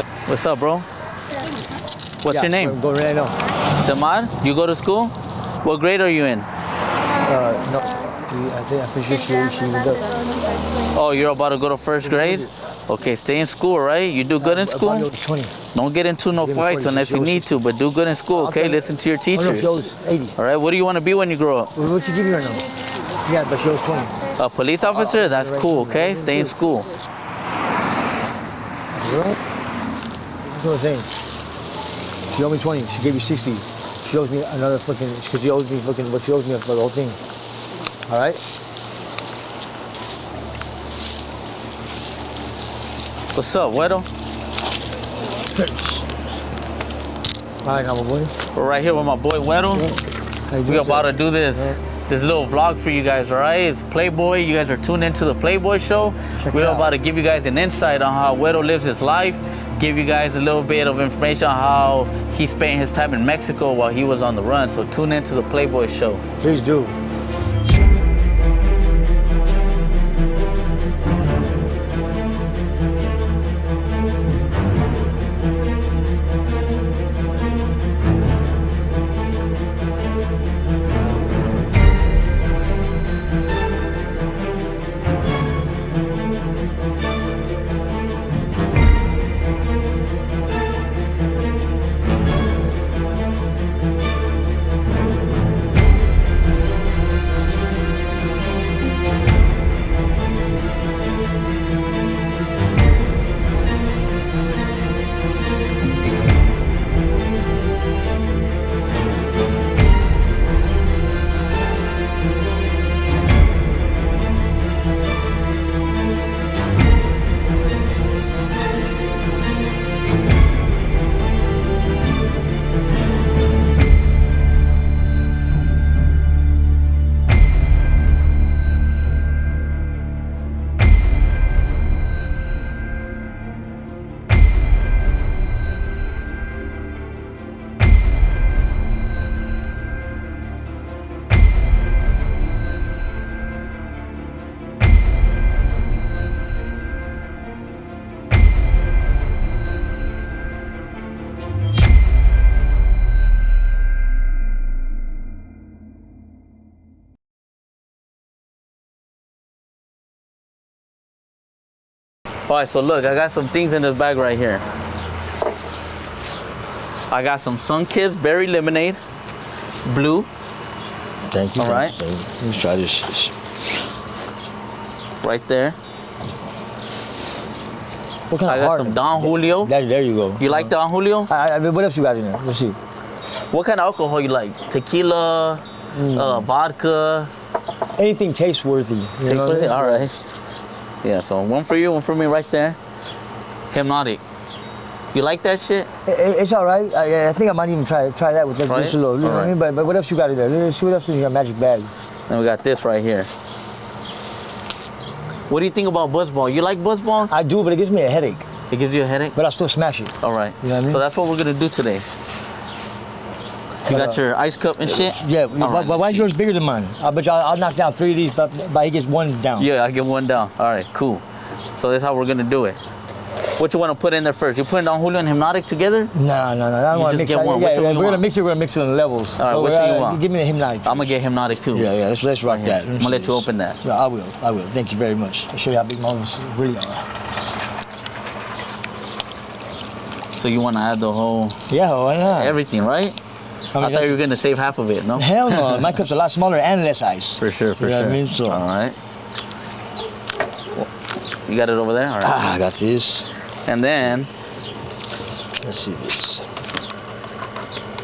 What's up, bro? What's your name? I'm going right now. Samad? You go to school? What grade are you in? No. I think I finished this year. She was up. Oh, you're about to go to first grade? Okay, stay in school, right? You do good in school? 20. Don't get into no fights unless you need to, but do good in school, okay? Listen to your teachers. She owes 80. All right, what do you want to be when you grow up? What's she giving her now? Yeah, but she owes 20. A police officer? That's cool, okay? Stay in school. That's what I'm saying. She owed me 20. She gave you 60. She owes me another fucking, because she owes me fucking what she owes me for the whole thing. All right? What's up, Huero? All right, now, my boy. We're right here with my boy, Huero. We're about to do this little vlog for you guys, all right? It's Playboii. You guys are tuned into the Playboii show. We're about to give you guys an insight on how Huero lives his life, give you guys a little bit of information on how he spent his time in Mexico while he was on the run. So tune into the Playboii show. Please do. All right, so look, I got some things in this bag right here. I got some Sunkist berry lemonade, blue. Thank you. All right. So, let's try this. Right there. What kind I of got hard? some Don Julio. There you go. You like Don Julio? What else you got in there? Let's see. What kind of alcohol you like? Tequila, vodka? Anything taste worthy. Taste worthy? All right. Yeah, so one for you, one for me right there. Hypnotic. You like that shit? It's all right. I think I might even try that with like just a little. You know what I mean? But what else you got in there? Let's see what else is in your magic bag. And we got this right here. What do you think about Buzzball? You like Buzzballs? I do, but it gives me a headache. It gives you a headache? But I still smash it. All right. You know what I mean? So that's what we're gonna do today. You got your ice cup and shit? Yeah, but why is yours bigger than mine? I bet you I'll knock down 3 of these, but he gets 1 down. Yeah, I get 1 down. All right, cool. So that's how we're gonna do it. What you wanna put in there first? You putting Don Julio and Hypnotic together? No. I don't want to mix it. One. Yeah, we're gonna mix it. We're gonna mix it in levels. All right, which one you want? Give me the Hypnotic. I'm gonna get Hypnotic too. Yeah. Let's rock that. I'm gonna let you open that. Yeah, I will. Thank you very much. I'll show you how big my ones really are. So you wanna add the whole? Yeah, why not? Everything, right? I thought you were gonna save half of it, no? Hell no. My cup's a lot smaller and less ice. For sure. You know what I mean? So. All right. You got it over there? All right. I got this. And then, let's see this.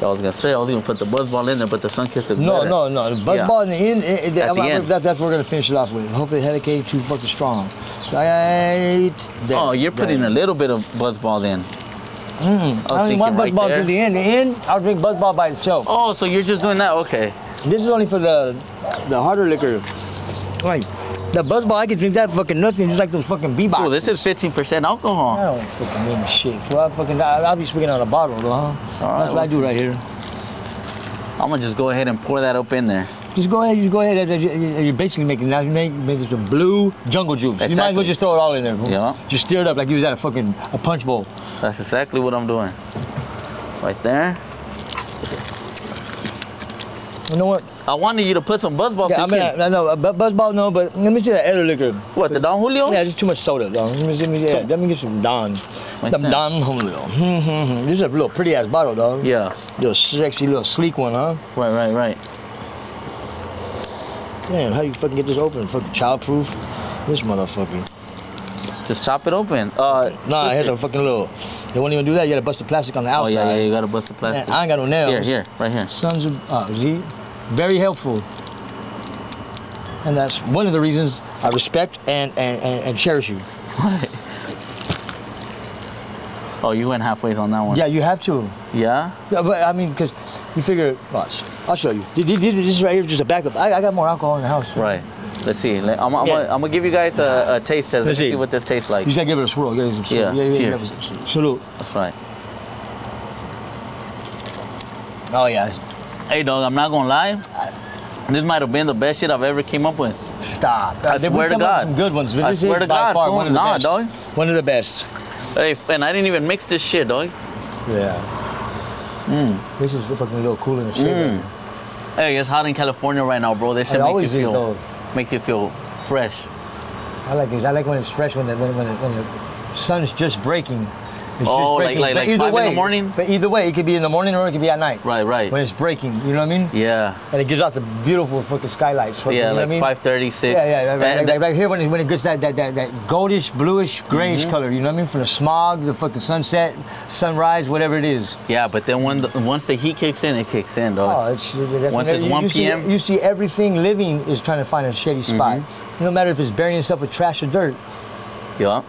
I was gonna say I was gonna put the Buzzball in there, but the Sunkist is better. No. The Buzzball in the end. At the end. That's what we're gonna finish it off with. Hopefully the headache ain't too fucking strong. Right there. Oh, you're putting a little bit of Buzzball in. I only want Buzzball to the end. The end, I'll drink Buzzball by itself. Oh, so you're just doing that? Okay. This is only for the harder liquor. Like, the Buzzball, I can drink that fucking nothing, just like those fucking B-boxes. Oh, this is 15% alcohol. I don't fucking mean shit. So I'll be speaking out of a bottle, though, huh? That's what I do right here. I'm gonna just go ahead and pour that up in there. Just go ahead. You're basically making some blue jungle juice. Exactly. You might as well just throw it all in there. Bro. Yeah. Just stir it up like you was at a punch bowl. That's exactly what I'm doing. Right there. You know what? I wanted you to put some buzzballs. Yeah, I know, buzzball, no, but let me see that other liquor. What, the Don Julio? Yeah, just too much soda, dog. Let me get some Don. Like Some that. Don Julio. This is a little pretty ass bottle, dog. Yeah. Little sexy, little sleek one, huh? Right. Man, how you fucking get this open? Fucking childproof? This motherfucker. Just chop it open. Nah, it has a fucking little. They won't even do that. You gotta bust the plastic on the outside. Oh, yeah, you gotta bust the plastic. Man, I ain't got no nails. Here, right here. Sons of, see? Very helpful. And that's one of the reasons I respect and cherish you. What? Oh, you went halfway on that one. Yeah, you have to. Yeah? Yeah, but I mean, because you figure, watch, I'll show you. This right here is just a backup. I got more alcohol in the house. Right. Let's see. I'm gonna give you guys a taste test. Let's see what this tastes like. You just gotta give it a swirl. Yeah, cheers. Salute. That's right. Oh, yeah. Hey, dog, I'm not gonna lie. This might have been the best shit I've ever came up with. Stop. I swear to God. Some good ones. I swear to God. One of the best. Dog. One of the best. Hey, and I didn't even mix this shit, dog. Yeah. This is fucking a little cooler than shit. Hey, it's hot in California right now, bro. This shit makes you feel fresh. I like it. I like when it's fresh, when the sun's just breaking. It's Oh, just breaking. like But 5 in the morning? But either way, it could be in the morning or it could be at night. Right. When it's breaking, you know what I mean? Yeah. And it gives out the beautiful fucking skylights. Fucking, Yeah, you know like what I mean? 5:30, 6. Yeah, right here when it gets that goldish, bluish, grayish color, you know what I mean? From the smog, the fucking sunset, sunrise, whatever it is. Yeah, but then once the heat kicks in, it kicks in, dog. Oh, Once it's 1 p.m. You see everything living is trying to find a shady spot. No matter if it's burying itself with trash or dirt. Yeah.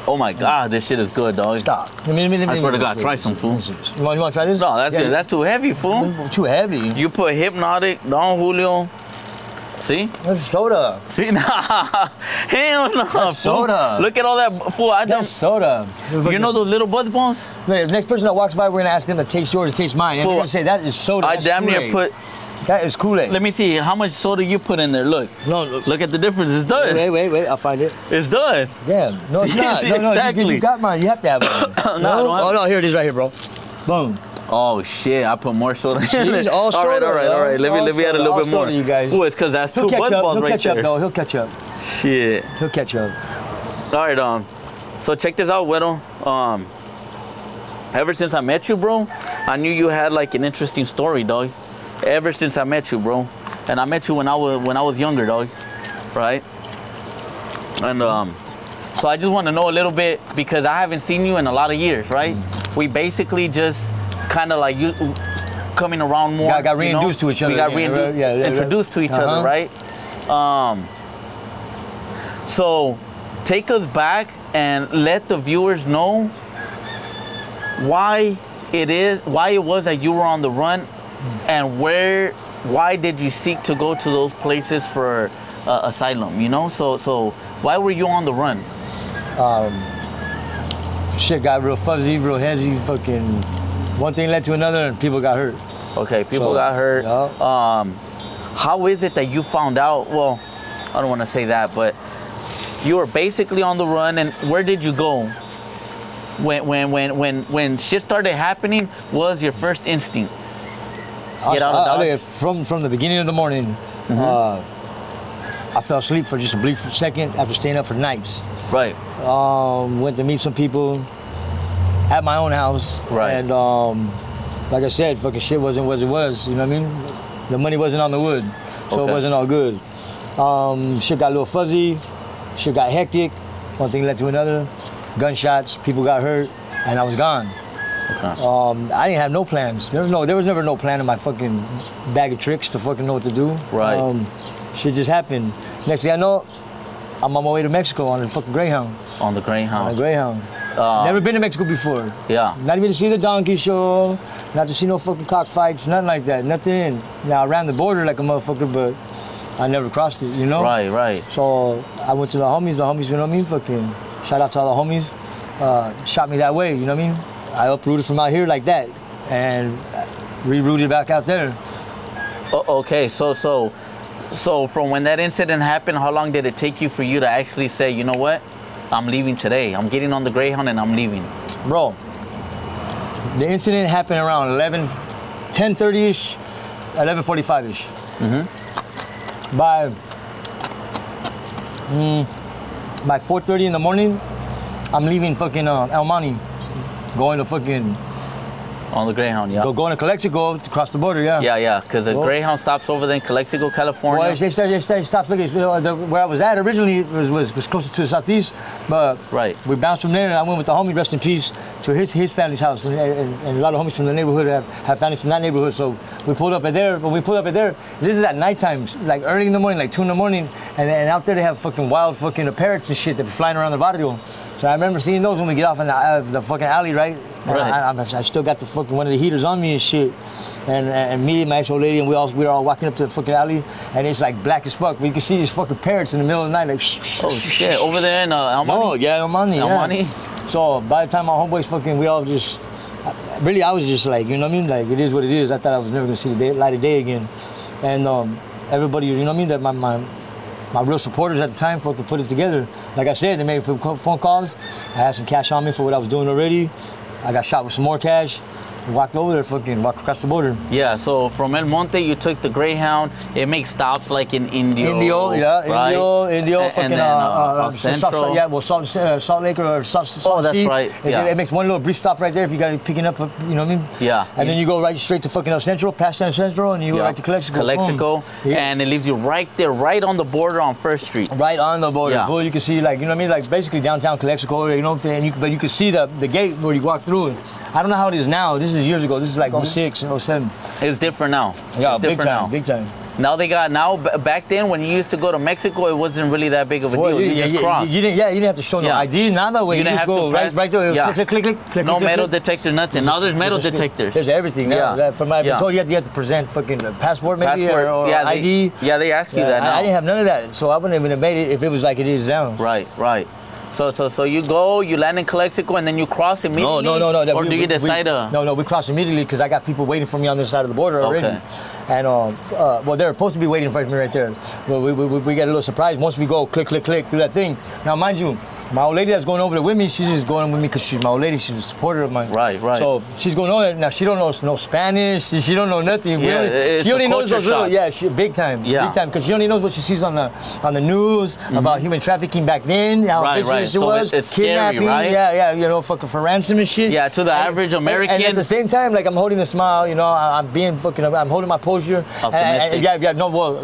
Oh my God, this shit is good, dog. Stop. I swear to God, try some, fool. You want to try this? No, that's good. That's too heavy, fool. Too heavy. You put Hypnotic, Don Julio. See? That's soda. See? Nah. Hell no. That's soda. Look at all that, fool. That's soda. You know those little buzz balls? The next person that walks by, we're going to ask them to taste yours or taste mine. And we're going to say, that is soda. I damn near put... That is Kool-Aid. Let me see how much soda you put in there. Look. No, look at the difference. It's done. Wait. I'll find it. It's done. Damn. No, it's not. See, No, exactly. you got mine. You have to have mine. No, I don't have Oh, no, here it is right here, bro. Boom. Oh, shit. I put more soda in there. All soda, all right. Let me add a little bit more. You guys. Ooh, it's because that's two buzz balls right there. He'll catch up. Shit. He'll catch up. All right, so check this out, Huero. Ever since I met you, bro, I knew you had like an interesting story, dog. Ever since I met you, bro, and I met you when I was younger, dog, right? And so I just want to know a little bit because I haven't seen you in a lot of years, right? We basically just kind of like you coming around more. Got reintroduced to each other. We got introduced to each other, right? So take us back and let the viewers know why it was that you were on the run, and why did you seek to go to those places for asylum? You know, so why were you on the run? Shit got real fuzzy, real hazy. Fucking one thing led to another, and people got hurt. Okay, people got hurt. Yeah. How is it that you found out? Well, I don't want to say that, but you were basically on the run, and where did you go? When shit started happening, what was your first instinct? Get out of Dodge? From the beginning of the morning, I fell asleep for just a brief second after staying up for nights. Right. Went to meet some people at my own house. Right. And like I said, fucking shit wasn't what it was. You know what I mean? The money wasn't on the wood, so it wasn't all good. Shit got a little fuzzy. Shit got hectic. One thing led to another. Gunshots. People got hurt, and I was gone. Okay. I didn't have no plans. There was never no plan in my fucking bag of tricks to fucking know what to do. Right. Shit just happened. Next thing I know, I'm on my way to Mexico on the fucking Greyhound. On the Greyhound. On the Greyhound. Never been to Mexico before. Yeah. Not even to see the donkey show, not to see no fucking cockfights, nothing like that, nothing. Now, I ran the border like a motherfucker, but I never crossed it, you know? Right. So I went to the homies, you know what I mean? Fucking shout out to all the homies. Shot me that way, you know what I mean? I uprooted from out here like that and rerouted back out there. Okay, so from when that incident happened, how long did it take you for you to actually say, you know what, I'm leaving today. I'm getting on the Greyhound and I'm leaving. Bro, the incident happened around 10:30ish, 11:45ish. By 4:30 in the morning, I'm leaving fucking El Monte, going to fucking on the Greyhound, yeah. Going to Calexico to cross the border, yeah. Yeah, because the Greyhound stops over there in Calexico, California. Well, they stopped looking. Where I was at originally was closer to the southeast, but we bounced from there, and I went with the homie, rest in peace, to his family's house, and a lot of homies from the neighborhood have family from that neighborhood, so we pulled up at there. When we pulled up at there, this is at nighttime, like early in the morning, like 2 in the morning, and out there they have fucking wild fucking parrots and shit that be flying around the barrio. So I remember seeing those when we get off in the fucking alley, right? I still got the fucking one of the heaters on me and shit, and me and my ex-old lady, and we were all walking up to the fucking alley, and it's like black as fuck. We can see these fucking parrots in the middle of the night, like oh shit, over there in El Monte? Oh yeah, El Monte. El Monte. So by the time my homeboys fucking, we all just really, I was just like, you know what I mean? Like it is what it is. I thought I was never gonna see the light of day again, and everybody, you know what I mean? That my real supporters at the time fucking put it together. Like I said, they made phone calls. I had some cash on me for what I was doing already. I got shot with some more cash. Walked over there, fucking walked across the border. Yeah, so from El Monte, you took the Greyhound. It makes stops like in Indio. Right? Indio, fucking and then Central. Yeah, well, Salt Lake or Salt that's Sea. right. It makes one little brief stop right there if you got it picking up, you know what I mean? Yeah. And then you go right straight to fucking Central, past Central, and you go right to Calexico. Calexico, and it leaves you right there, right on the border on First Street. Right on the border. Yeah. You can see, like, you know what I mean? Like basically downtown Calexico, you know, but you can see the gate where you walk through. I don't know how it is now. This is years ago. This is like 06 and 07. It's different now. Yeah, it's different now. Big time. Now back then when you used to go to Mexico, it wasn't really that big of a deal. You just crossed. You didn't have to show no ID, nada. You just go right there, click. No metal detector, nothing. Now there's metal detectors. There's everything. Yeah. From my told you have to present fucking passport maybe or ID. They ask you that now. I didn't have none of that, so I wouldn't even have made it if it was like it is now. Right. So you go, you land in Calexico, and then you cross immediately? No. Or do you decide to? No, we cross immediately because I got people waiting for me on the side of the border already. Okay. And well, they're supposed to be waiting for me right there. Well, we get a little surprise once we go click through that thing. Now, mind you, my old lady that's going over there with me, she's just going with me because she's my old lady. She's a supporter of mine. Right. So she's going over there. Now, she don't know no Spanish. She don't know nothing. She only knows those little, big time. Because she only knows what she sees on the news about human trafficking back then, how vicious it was, it's kidnapping, scary, right? You know, fucking for ransom and shit. Yeah, to the average American. And at the same time, like I'm holding a smile, you know, I'm holding my posture. Optimistic.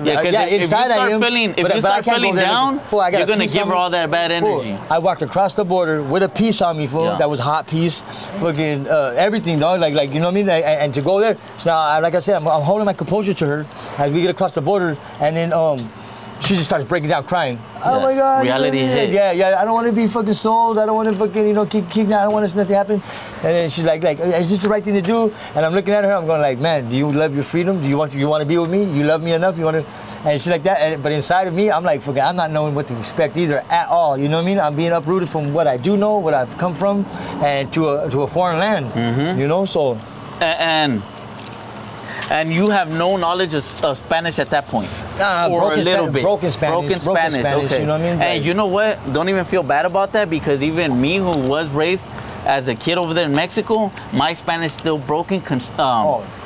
If you start feeling down, you're gonna give her all that bad energy. I walked across the border with a piece on me, that was a hot piece, fucking everything, dog. Like you know what I mean? And to go there, so now, like I said, I'm holding my composure to her as we get across the border, and then she just starts breaking down, crying. Oh my God! Reality hit. Yeah. I don't want to be fucking sold. I don't want to fucking keep. I don't want nothing to happen. And then she's like, is this the right thing to do? And I'm looking at her. I'm going like, man, do you love your freedom? Do you want to be with me? You love me enough? You want to? And she's like that. But inside of me, I'm like, fucking, I'm not knowing what to expect either at all. You know what I mean? I'm being uprooted from what I do know, what I've come from, and to a foreign land. Mm-hmm. You know, so. And you have no knowledge of Spanish at that point? Or a little bit. Broken Spanish. Okay. You know what I mean? And you know what? Don't even feel bad about that because even me who was raised as a kid over there in Mexico, my Spanish still broken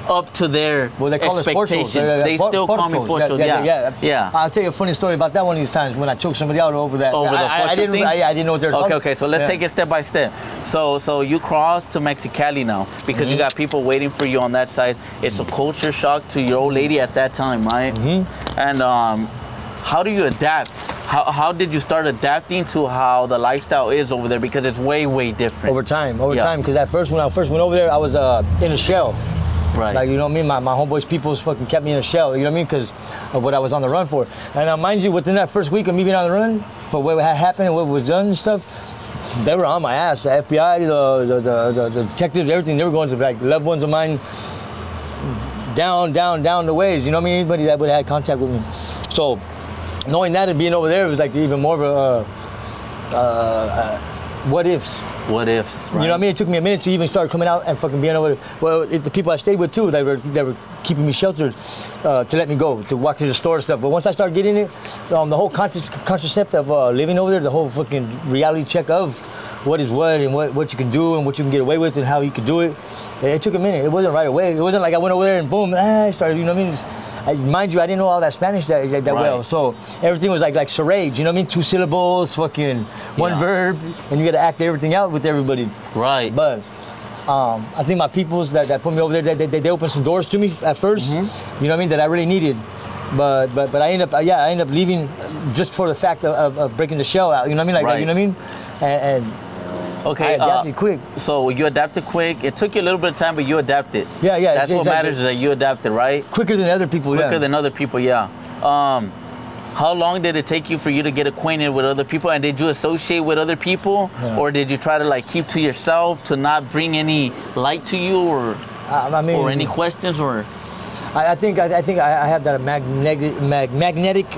up to their they call expectations. They still call me porchos. Yeah. I'll tell you a funny story about that one of these times when I choked somebody out over that. I didn't know what they were talking. Okay. So let's take it step by step. So you cross to Mexicali now because you got people waiting for you on that side. It's a culture shock to your old lady at that time, right? Mm-hmm. And how do you adapt? How did you start adapting to how the lifestyle is over there? Because it's way, way different. Over time. Because at first, when I first went over there, I was in a shell. Right. Like, you know what I mean? My homeboys' peoples fucking kept me in a shell, you know what I mean? Because of what I was on the run for. And mind you, within that first week of me being on the run, for what had happened and what was done and stuff, they were on my ass. The FBI, the detectives, everything, they were going to like loved ones of mine down the ways, you know what I mean? Anybody that would have had contact with me. So, knowing that and being over there, it was like even more of a what ifs. What ifs, right? You know what I mean? It took me a minute to even start coming out and fucking being over there. Well, the people I stayed with too, they were keeping me sheltered to let me go, to walk to the store and stuff. But once I started getting it, the whole concept of living over there, the whole fucking reality check of what is what and what you can do and what you can get away with and how you can do it, it took a minute. It wasn't right away. It wasn't like I went over there and boom, I started, you know what I mean? Mind you, I didn't know all that Spanish that well, so everything was like charades, you know what I mean? 2 syllables, fucking one verb, and you got to act everything out with everybody. Right. But I think my peoples that put me over there, they opened some doors to me at first, you know what I mean, that I really needed. But I ended up leaving just for the fact of breaking the shell out, you know what I mean? Like, you know what I mean? And okay, I adapted quick. So you adapted quick. It took you a little bit of time, but you adapted. Yeah. That's what matters, is that you adapted, right? Quicker than other people, Quicker than other people, yeah. How long did it take you for you to get acquainted with other people? And did you associate with other people? Yeah. Or did you try to like keep to yourself to not bring any light to you or any questions or? I think I have that magnetic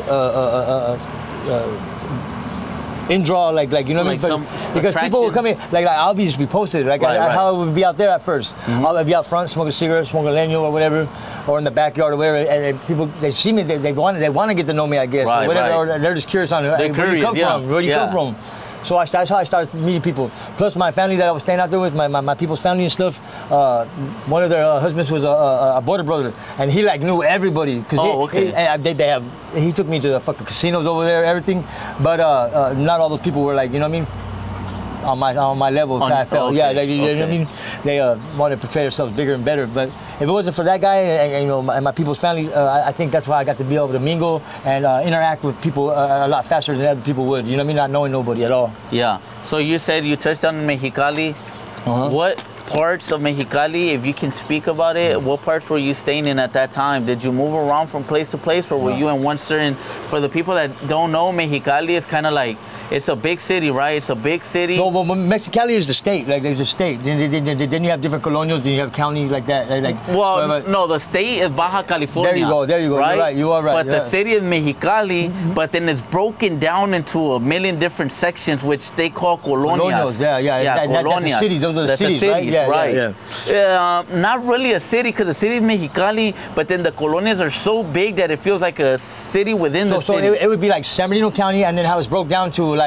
indraw, like you know what I mean? Because people will come in, like I'll just be posted, like how I would be out there at first. I'll be out front, smoke a cigarette, smoke a leño or whatever, or in the backyard or whatever, and people, they see me, they want to get to know me, I guess, or whatever, or they're just curious on where you come from, where you come from. So that's how I started meeting people. Plus my family that I was staying out there with, my people's family and stuff, one of their husbands was a border brother, and he like knew everybody. Cause he took me to the fucking casinos over there, everything, but not all those people were like, you know what I mean, on my level. I felt, you know what I mean. They wanted to portray themselves bigger and better. But if it wasn't for that guy and you know and my people's family, I think that's why I got to be able to mingle and interact with people a lot faster than other people would. You know what I mean? Not knowing nobody at all. Yeah. So you said you touched on Mexicali. What parts of Mexicali, if you can speak about it, what parts were you staying in at that time? Did you move around from place to place, or were you in one certain? For the people that don't know, Mexicali is kind of like, it's a big city, right? It's a big city. Well, Mexicali is the state. Like, there's a state. Then you have different colonials. Then you have counties like that. No, the state is Baja California. There you go. Right? You are right. But the city is Mexicali, but then it's broken down into a million different sections, which they call colonias. That's a city. Those are the cities, right? Yeah. Not really a city, because the city is Mexicali, but then the colonias are so big that it feels like a city within the city. So it would be like San Bernardino County, and then how it's broke down to it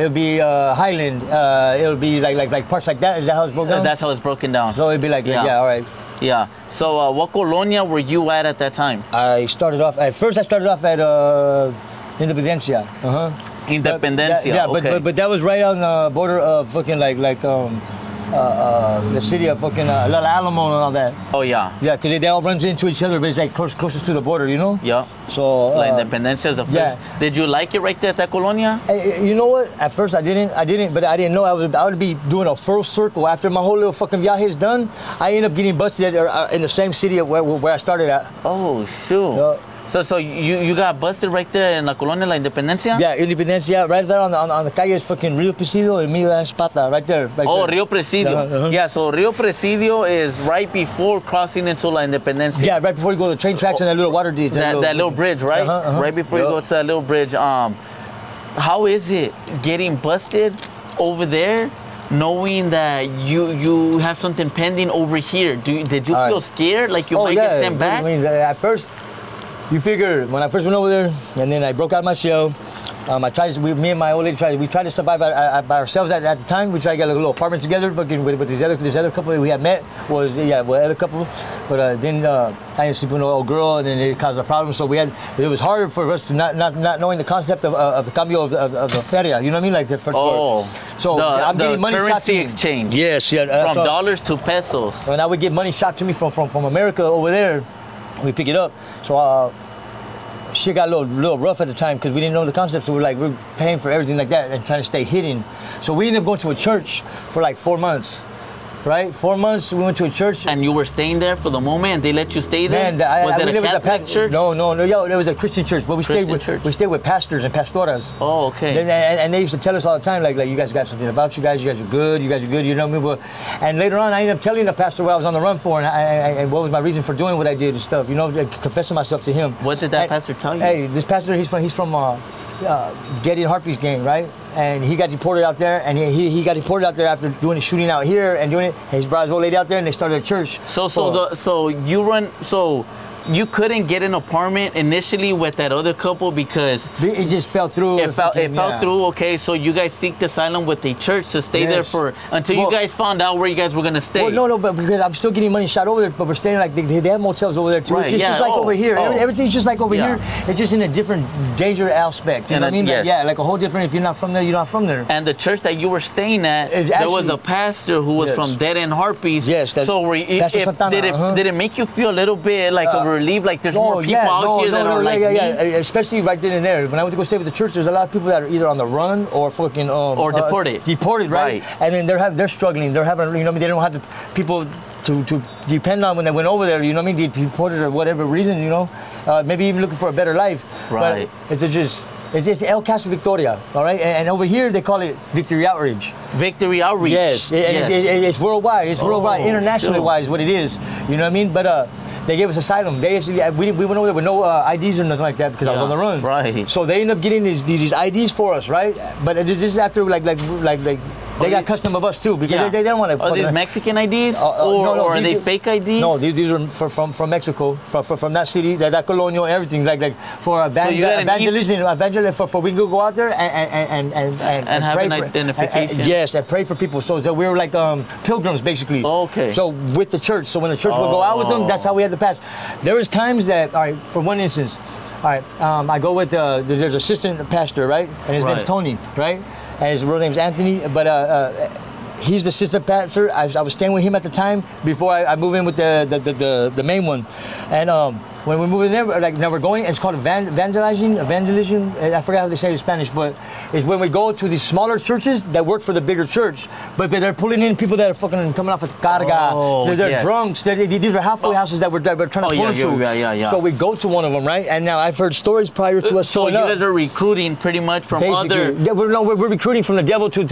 would be Highland. It would be like parts like that. Is that how it's broken down? That's how it's broken down. So it'd be like all right. Yeah. So what colonia were you at that time? I started off at Independencia. Independencia. Okay. But that was right on the border of fucking the city of fucking La Alamo and all that. Oh yeah. Yeah, because they all run into each other, but it's like closest to the border, you know. Yeah. So La Independencia is the first. Yeah. Did you like it right there at that colonia? You know what? At first I didn't, but I didn't know I would be doing a full circle after my whole little fucking viaje is done. I end up getting busted in the same city where I started at. Oh shoot. So you got busted right there in La Colonia La Independencia? Yeah, Independencia, right there on the calle is fucking Rio Presidio and Mila Espata, right there. Rio Presidio. Yeah, so Rio Presidio is right before crossing into La Independencia. Yeah, right before you go to the train tracks and that little water ditch. That little bridge, right? Right before you go to that little bridge. How is it getting busted over there, knowing that you have something pending over here? Did you feel scared, like you might get sent back? At first, you figure, when I first went over there, and then I broke out my shell, me and my old lady tried to survive by ourselves at the time. We tried to get a little apartment together, fucking with this other couple that we had met. With other couple, but then I ended up sleeping with an old girl, and then it caused a problem. So it was harder for us to not knowing the concept of the cambio of the feria. You know what I mean? Like I'm getting money shot to me. Currency exchange. Yes, from dollars to pesos. When I would get money shot to me from America over there, we pick it up. So shit got a little rough at the time because we didn't know the concept. So we're paying for everything like that and trying to stay hidden. So we ended up going to a church for like 4 months. Right? 4 months, we went to a church. And you were staying there for the moment, and they let you stay there? Man, was it a Catholic church? No, yo, it was a Christian church, but we stayed with pastors and pastoras. Oh, okay. And they used to tell us all the time, like you guys got something about you guys are good, you know what I mean? And later on, I ended up telling the pastor what I was on the run for and what was my reason for doing what I did and stuff, you know, and confessing myself to him. What did that pastor tell you? Hey, this pastor, he's from Dead in Harpies gang, right? And he got deported out there, and he got deported out there after doing a shooting out here and doing it. His brought his old lady out there, and they started a church. So you couldn't get an apartment initially with that other couple because it just fell through. It fell through. Okay, so you guys seeked asylum with the church to stay there until you guys found out where you guys were gonna stay. Well, no, but because I'm still getting money shot over there, but we're staying like they have motels over there too. Right, It's just like over here. Everything's just like over here. It's just in a different danger aspect. You know what I mean? Yes. Yeah, like a whole different. If you're not from there, you're not from there. And the church that you were staying at, there was a pastor who was from Dead End Harpies. Yes. Did it make you feel a little bit like of relief, like there's more people out here that are like me? Especially right then and there. When I went to go stay with the church, there's a lot of people that are either on the run or fucking or deported. Deported, right? And then they're struggling. They're having, you know, they don't have the people to depend on when they went over there. You know what I mean? They deported or whatever reason. You know, maybe even looking for a better life. Right. But it's El Caso Victoria, all right? And over here they call it Victory Outreach. Victory Outreach. Yes, it's worldwide. It's worldwide, internationally wise, what it is. You know what I mean? But they gave us asylum. We went over there with no IDs or nothing like that because I was on the run. Right. So they ended up getting these IDs for us, right? But this is after like they got custom of us too because they don't want to. Are these Mexican IDs or are they fake IDs? No, these are from Mexico, from that city, that colonial, everything like for evangelism, for we could go out there and have pray an identification. Yes, and pray for people. So we were like pilgrims basically. Okay. So with the church, so when the church would go out with them, that's how we had to pass. There was times that, all right, for one instance, all right, I go with there's assistant pastor, right, and his name's Tony, right. And his real name's Anthony, but he's the assistant pastor. I was staying with him at the time before I moved in with the main one. And when we moved in there, now we're going, it's called evangelism. I forgot how they say it in Spanish, but it's when we go to these smaller churches that work for the bigger church, but they're pulling in people that are fucking coming off with carga. They're drunks. These are halfway houses that we're trying to pull into. Yeah. So we go to one of them, right? And now I've heard stories prior to us. So you guys are recruiting pretty much from other. Yeah, we're recruiting from the devil to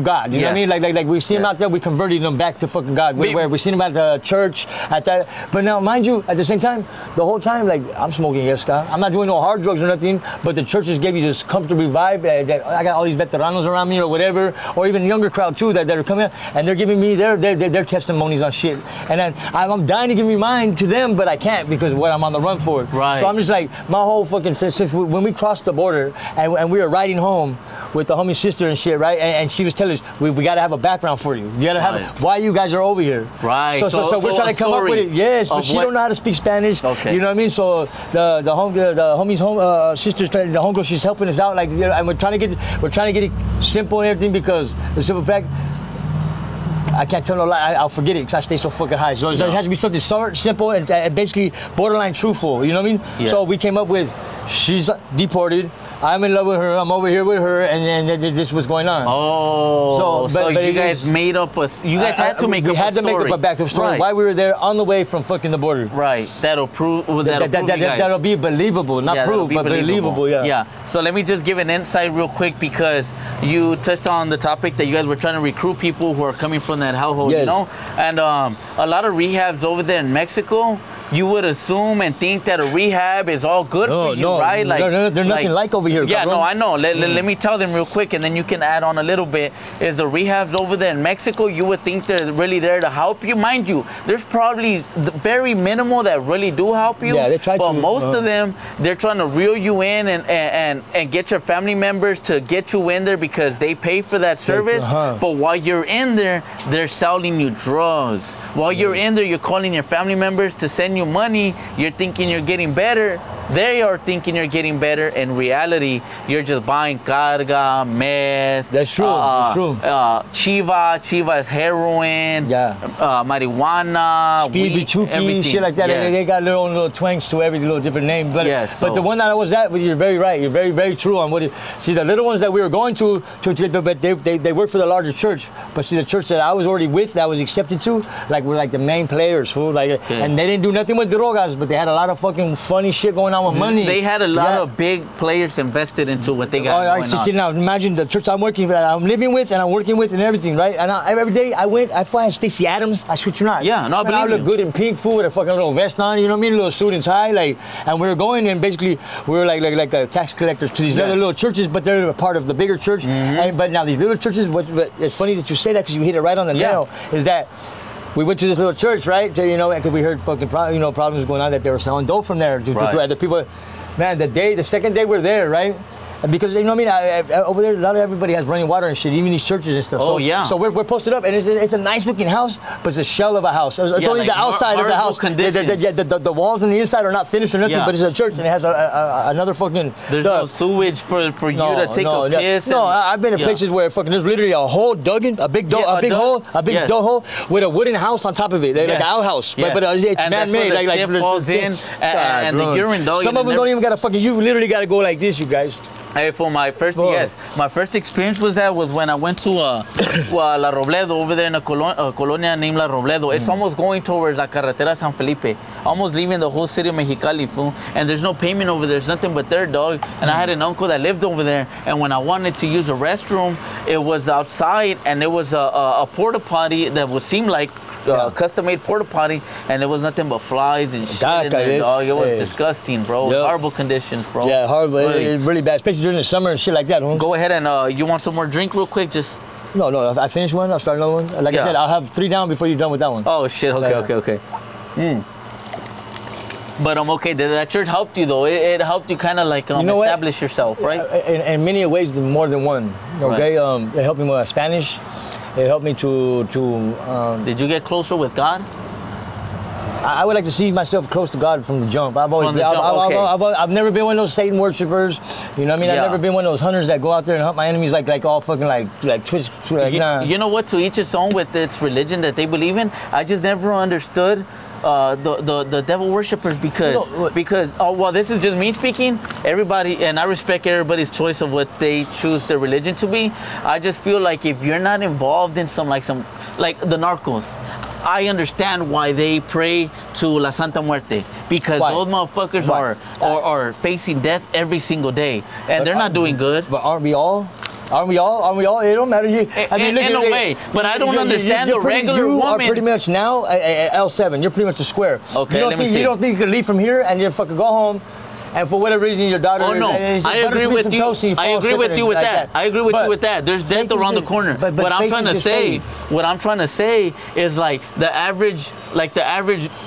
God. You know what I mean? Like we see them out there, we converted them back to fucking God. We see them at the church at that. But now, mind you, at the same time, the whole time, like I'm smoking Yesca. I'm not doing no hard drugs or nothing, but the churches gave you this comfortable vibe that I got all these veteranos around me or whatever, or even younger crowd too that are coming and they're giving me their testimonies on shit. And then I'm dying to give me mine to them, but I can't because what I'm on the run for. Right. So I'm just like, my whole fucking, since when we crossed the border and we were riding home with the homie sister and shit, right? And she was telling us, we got to have a background for you. You got to have why you guys are over here. Right. So we're trying to come up with it. Yes, but she don't know how to speak Spanish. Okay. You know what I mean? So the homie's sister's trying, the homegirl, she's helping us out, like, you know, and we're trying to get it simple and everything because the simple fact, I can't tell no lie. I'll forget it because I stay so fucking high. So it has to be something short, simple, and basically borderline truthful. You know what I mean? Yes. So we came up with, she's deported. I'm in love with her. I'm over here with her, and then this was going on. Oh, so you guys made up a. You guys had to make up a story. We had to make up a back story. Why we were there on the way from fucking the border. Right. That'll prove. That'll be believable, not prove, but believable. Yeah. Yeah. So let me just give an insight real quick because you touched on the topic that you guys were trying to recruit people who are coming from that household, you know, and a lot of rehabs over there in Mexico. You would assume and think that a rehab is all good for you, right? Like, they're nothing like over here. Yeah, no, I know. Let me tell them real quick, and then you can add on a little bit. Is the rehabs over there in Mexico? You would think they're really there to help you. Mind you, there's probably very minimal that really do help you. Yeah, they try to. But most of them, they're trying to reel you in and get your family members to get you in there because they pay for that service. But while you're in there, they're selling you drugs. While you're in there, you're calling your family members to send you money. You're thinking you're getting better. They are thinking you're getting better. In reality, you're just buying carga, meth. That's true. That's true. Chiva is heroin. Yeah. Marijuana. Speed, bichuki, shit like that. Yes. They got little twangs to every little different name. But but the one that I was at, you're very right. You're very, very true on what it. See, the little ones that we were going to but they work for the larger church. But see, the church that I was already with, that I was accepted to, like we're like the main players, fool. Like, and they didn't do nothing with drogas, but they had a lot of fucking funny shit going on I want money. They had a lot of big players invested into what they got All right, going so on. see, now imagine the church I'm living with and I'm working with and everything, right? And every day I fly Stacey Adams. I shoot you not. Yeah, no, I believe I look you. good in pink food with a fucking little vest on. You know what I mean? A little suit and tie, like. And we were going and basically we were like the tax collectors to these other little churches, but they're a part of the bigger church. But now these little churches, but it's funny that you say that because you hit it right on the nail. Is that we went to this little church, right? To, because we heard fucking problems going on that they were selling dope from there to other people. Man, the second day we're there, right? Because you know what I mean, over there, not everybody has running water and shit, even these churches and stuff. So we're posted up, and it's a nice looking house, but it's a shell of a house. It's only like the outside of the house. The walls on the inside are not finished or nothing, but it's a church and it has another fucking. There's no sewage for you to take a piss. No, I've been in places where fucking there's literally a hole dug in, a big dough hole with a wooden house on top of it, like an outhouse. But it's man-made. Like shit falls in, and the urine dog. Some of them don't even gotta fucking. You literally gotta go like this, you guys. Hey, for my first experience was when I went to La Robledo over there in a colonia named La Robledo. It's almost going towards La Carretera San Felipe, almost leaving the whole city of Mexicali, fool. And there's no payment over there. There's nothing but their dog. And I had an uncle that lived over there. And when I wanted to use a restroom, it was outside, and it was a porta potty that would seem like custom-made porta potty, and it was nothing but flies and shit in there, dog. It was disgusting, bro. Horrible conditions, bro. Yeah, horrible. It's really bad, especially during the summer and shit like that. Huh? Go ahead and you want some more drink real quick? Just no. I finished one. I'll start another one. Like I said, I'll have 3 down before you're done with that one. Oh shit. Okay. But okay. Did that church help you though? It helped you kind of like establish yourself, right? In many ways, more than one. Okay. Right. It helped me with Spanish. It helped me to. Did you get closer with God? I would like to see myself close to God from the jump. I've never been one of those Satan worshipers. You know what I mean? I've never been one of those hunters that go out there and hunt my enemies like all fucking like twitch. Nah. You know what? To each its own with its religion that they believe in. I just never understood the devil worshippers because this is just me speaking. Everybody, and I respect everybody's choice of what they choose their religion to be. I just feel like if you're not involved in some like the narcos, I understand why they pray to La Santa Muerte, because those motherfuckers are facing death every single day, and they're not doing good. But aren't we all? It don't matter. In a way, but I don't understand the regular woman. You are pretty much now L7. You're pretty much a square. Okay, let me see. You don't think you can leave from here and you fucking go home, and for whatever reason your daughter. Oh no, I agree with you. I agree with you with that. I agree with you with that. There's death around the corner. But what I'm trying to say is like the average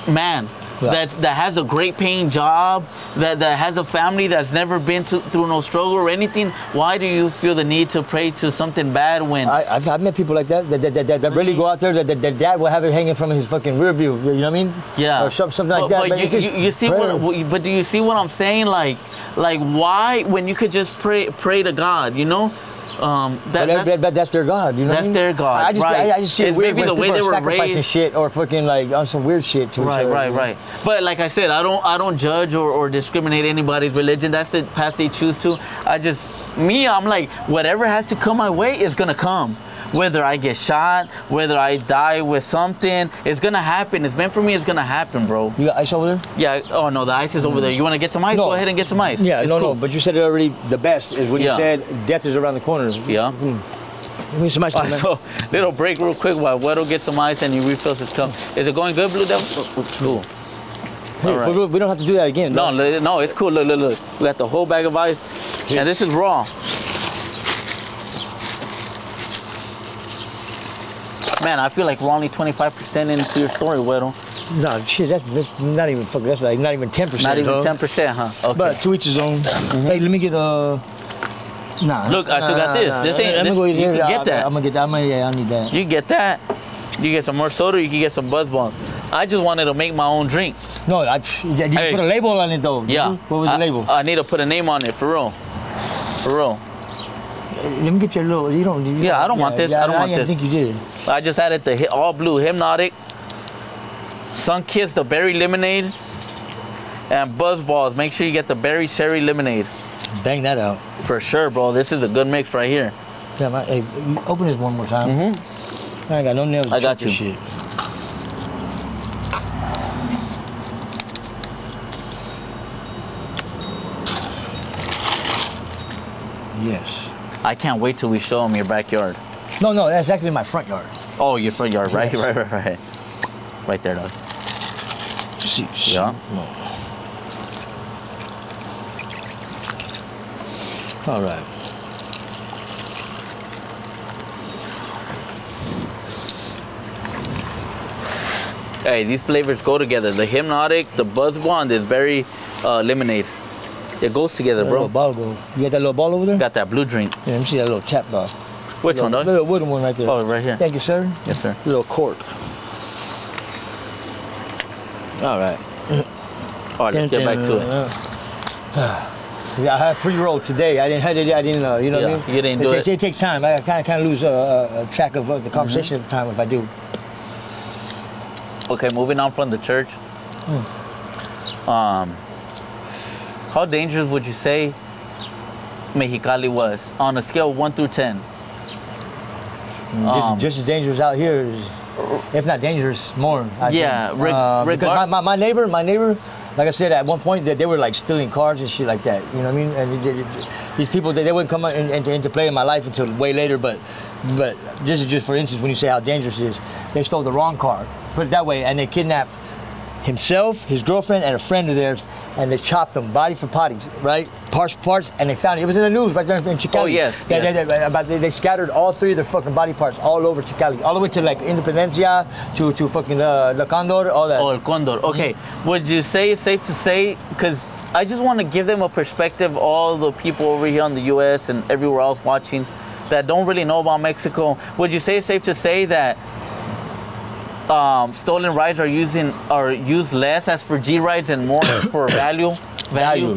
man. That has a great paying job, that has a family that's never been through no struggle or anything. Why do you feel the need to pray to something bad when I've met people like that really go out there that dad will have it hanging from his fucking rear view, you know what I mean? Yeah. Or something like that. But you see but do you see what I'm saying? Like why when you could just pray to God, you know? That's their God, you know. That's their God. I just see it weird maybe when the way people they are were sacrificing raised, shit or fucking like on some weird shit to each other. Right. But like I said, I don't judge or discriminate anybody's religion. That's the path they choose to. I'm like, whatever has to come my way is gonna come. Whether I get shot, whether I die with something, it's gonna happen. It's meant for me. It's gonna happen, bro. You got ice over there? Yeah. Oh no, the ice is over there. You want to get some ice? No. Go ahead and get some ice. Yeah. It's cool. cool. But you said it already. The best is when you said death is around the corner. Yeah. Give me some ice, man. So little break real quick while Huero gets some ice and he refills his cup. Is it going good, Blue Devil? Cool. Hey, right. We don't have to do that again. No, it's cool. Look. We got the whole bag of ice, and this is raw. Man, I feel like we're only 25% into your story, Huero. No, shit, that's not even fucking. That's like not even 10%. Not even 10%, huh? Okay. But to each his own. Hey, let me get Nah. Look, I still got this. You can get that. I'm gonna get that. I need that. You get that. You get some more soda. You can get some Buzz Balls. I just wanted to make my own drink. No, you put a label on it though. Yeah. What was the label? I need to put a name on it for real. For real. Let me get your little. I don't want this. I don't want this. I think you did. I just added the all blue Hypnotic, Sunkist, the berry lemonade, and Buzz Balls. Make sure you get the berry cherry lemonade. Bang that out. For sure, bro. This is a good mix right here. Yeah, hey, open this one more time. Mm-hmm. I ain't got no nails. I got you. Shit. I can't wait till we show them your backyard. No, that's actually my front yard. Oh, your front yard, right? Yes. Right. Right there, dog. See. Yeah. No. All right. Hey, these flavors go together. The Hypnotic, the Buzz Bond is very lemonade. It goes together, That bro. little ball go. You got that little ball over there? Got that blue drink. Yeah, let me see that little tap dog. Which one, dog? The little wooden one right there. Oh, right here. Thank you, sir. Yes, sir. Little cork. All right. All right, let's get back to it. Yeah, I had pre-roll today. I didn't, you know what I mean? You didn't do it? It takes time. I kind of lose track of the conversation at the time if I do. Okay, moving on from the church. How dangerous would you say Mexicali was on a scale of 1 through 10? Just as dangerous out here, if not dangerous, more. I think. Because my neighbor, like I said, at one point they were like stealing cars and shit like that. You know what I mean? And these people, they wouldn't come into play in my life until way later. But just for instance, when you say how dangerous it is, they stole the wrong car. Put it that way, and they kidnapped himself, his girlfriend, and a friend of theirs, and they chopped them body for body, right? Parts for parts, and they found it. It was in the news right there in Chicali. Oh, yes. They scattered all three of their fucking body parts all over Chicali, all the way to like Independencia, to fucking the Condor, all that. Oh, El Condor. Okay. Would you say it's safe to say, because I just want to give them a perspective, all the people over here in the U.S. and everywhere else watching that don't really know about Mexico, would you say it's safe to say that stolen rides are used less as for G rides and more for value,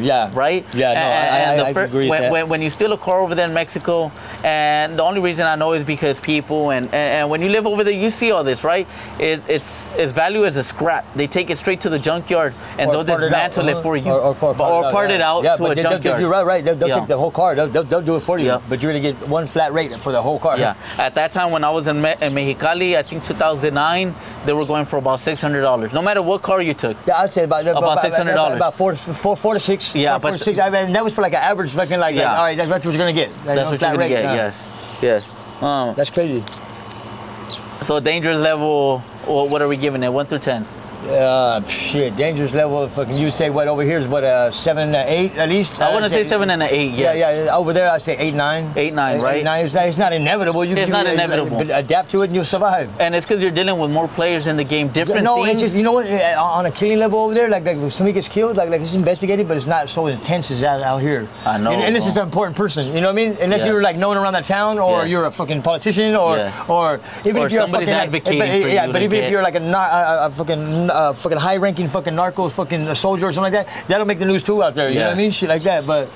yeah. Right? Yeah, no, I agree with that. When you steal a car over there in Mexico, and the only reason I know is because people, and when you live over there, you see all this, right? It's value as a scrap. They take it straight to the junkyard, and they'll dismantle it for you. Or part it out to a junkyard. You're right. They'll take the whole car. They'll do it for you. Yeah. But you're going to get one flat rate for the whole car. Yeah. At that time when I was in Mexicali, I think 2009, they were going for about $600. No matter what car you took. Yeah, I'd say about $600. About four to six. Yeah, four to six. I mean, that was for like an average fucking all right, that's what you're gonna get. That's what you're gonna get. Yes. That's crazy. So dangerous level, what are we giving it? 1 through 10? Shit, dangerous level. Fucking, you say what over here is what 7, 8 at least. I want to say 7 and an 8. Yes. Yeah. Over there, I say 8, 9. 8, 9, right? 8, 9. It's not inevitable. It's not inevitable. But adapt to it and you'll survive. And it's because you're dealing with more players in the game, different things. It's just, you know what? On a killing level over there, like if somebody gets killed, like it's investigated, but it's not so intense as out here. I know. And this is an important person. You know what I mean? Unless you're like known around that town, or you're a fucking politician, or even if you're a fucking advocating for you. But even if you're like a fucking high-ranking fucking narcos fucking soldier or something like that, that'll make the news too out there. You know what I mean? Shit like that. But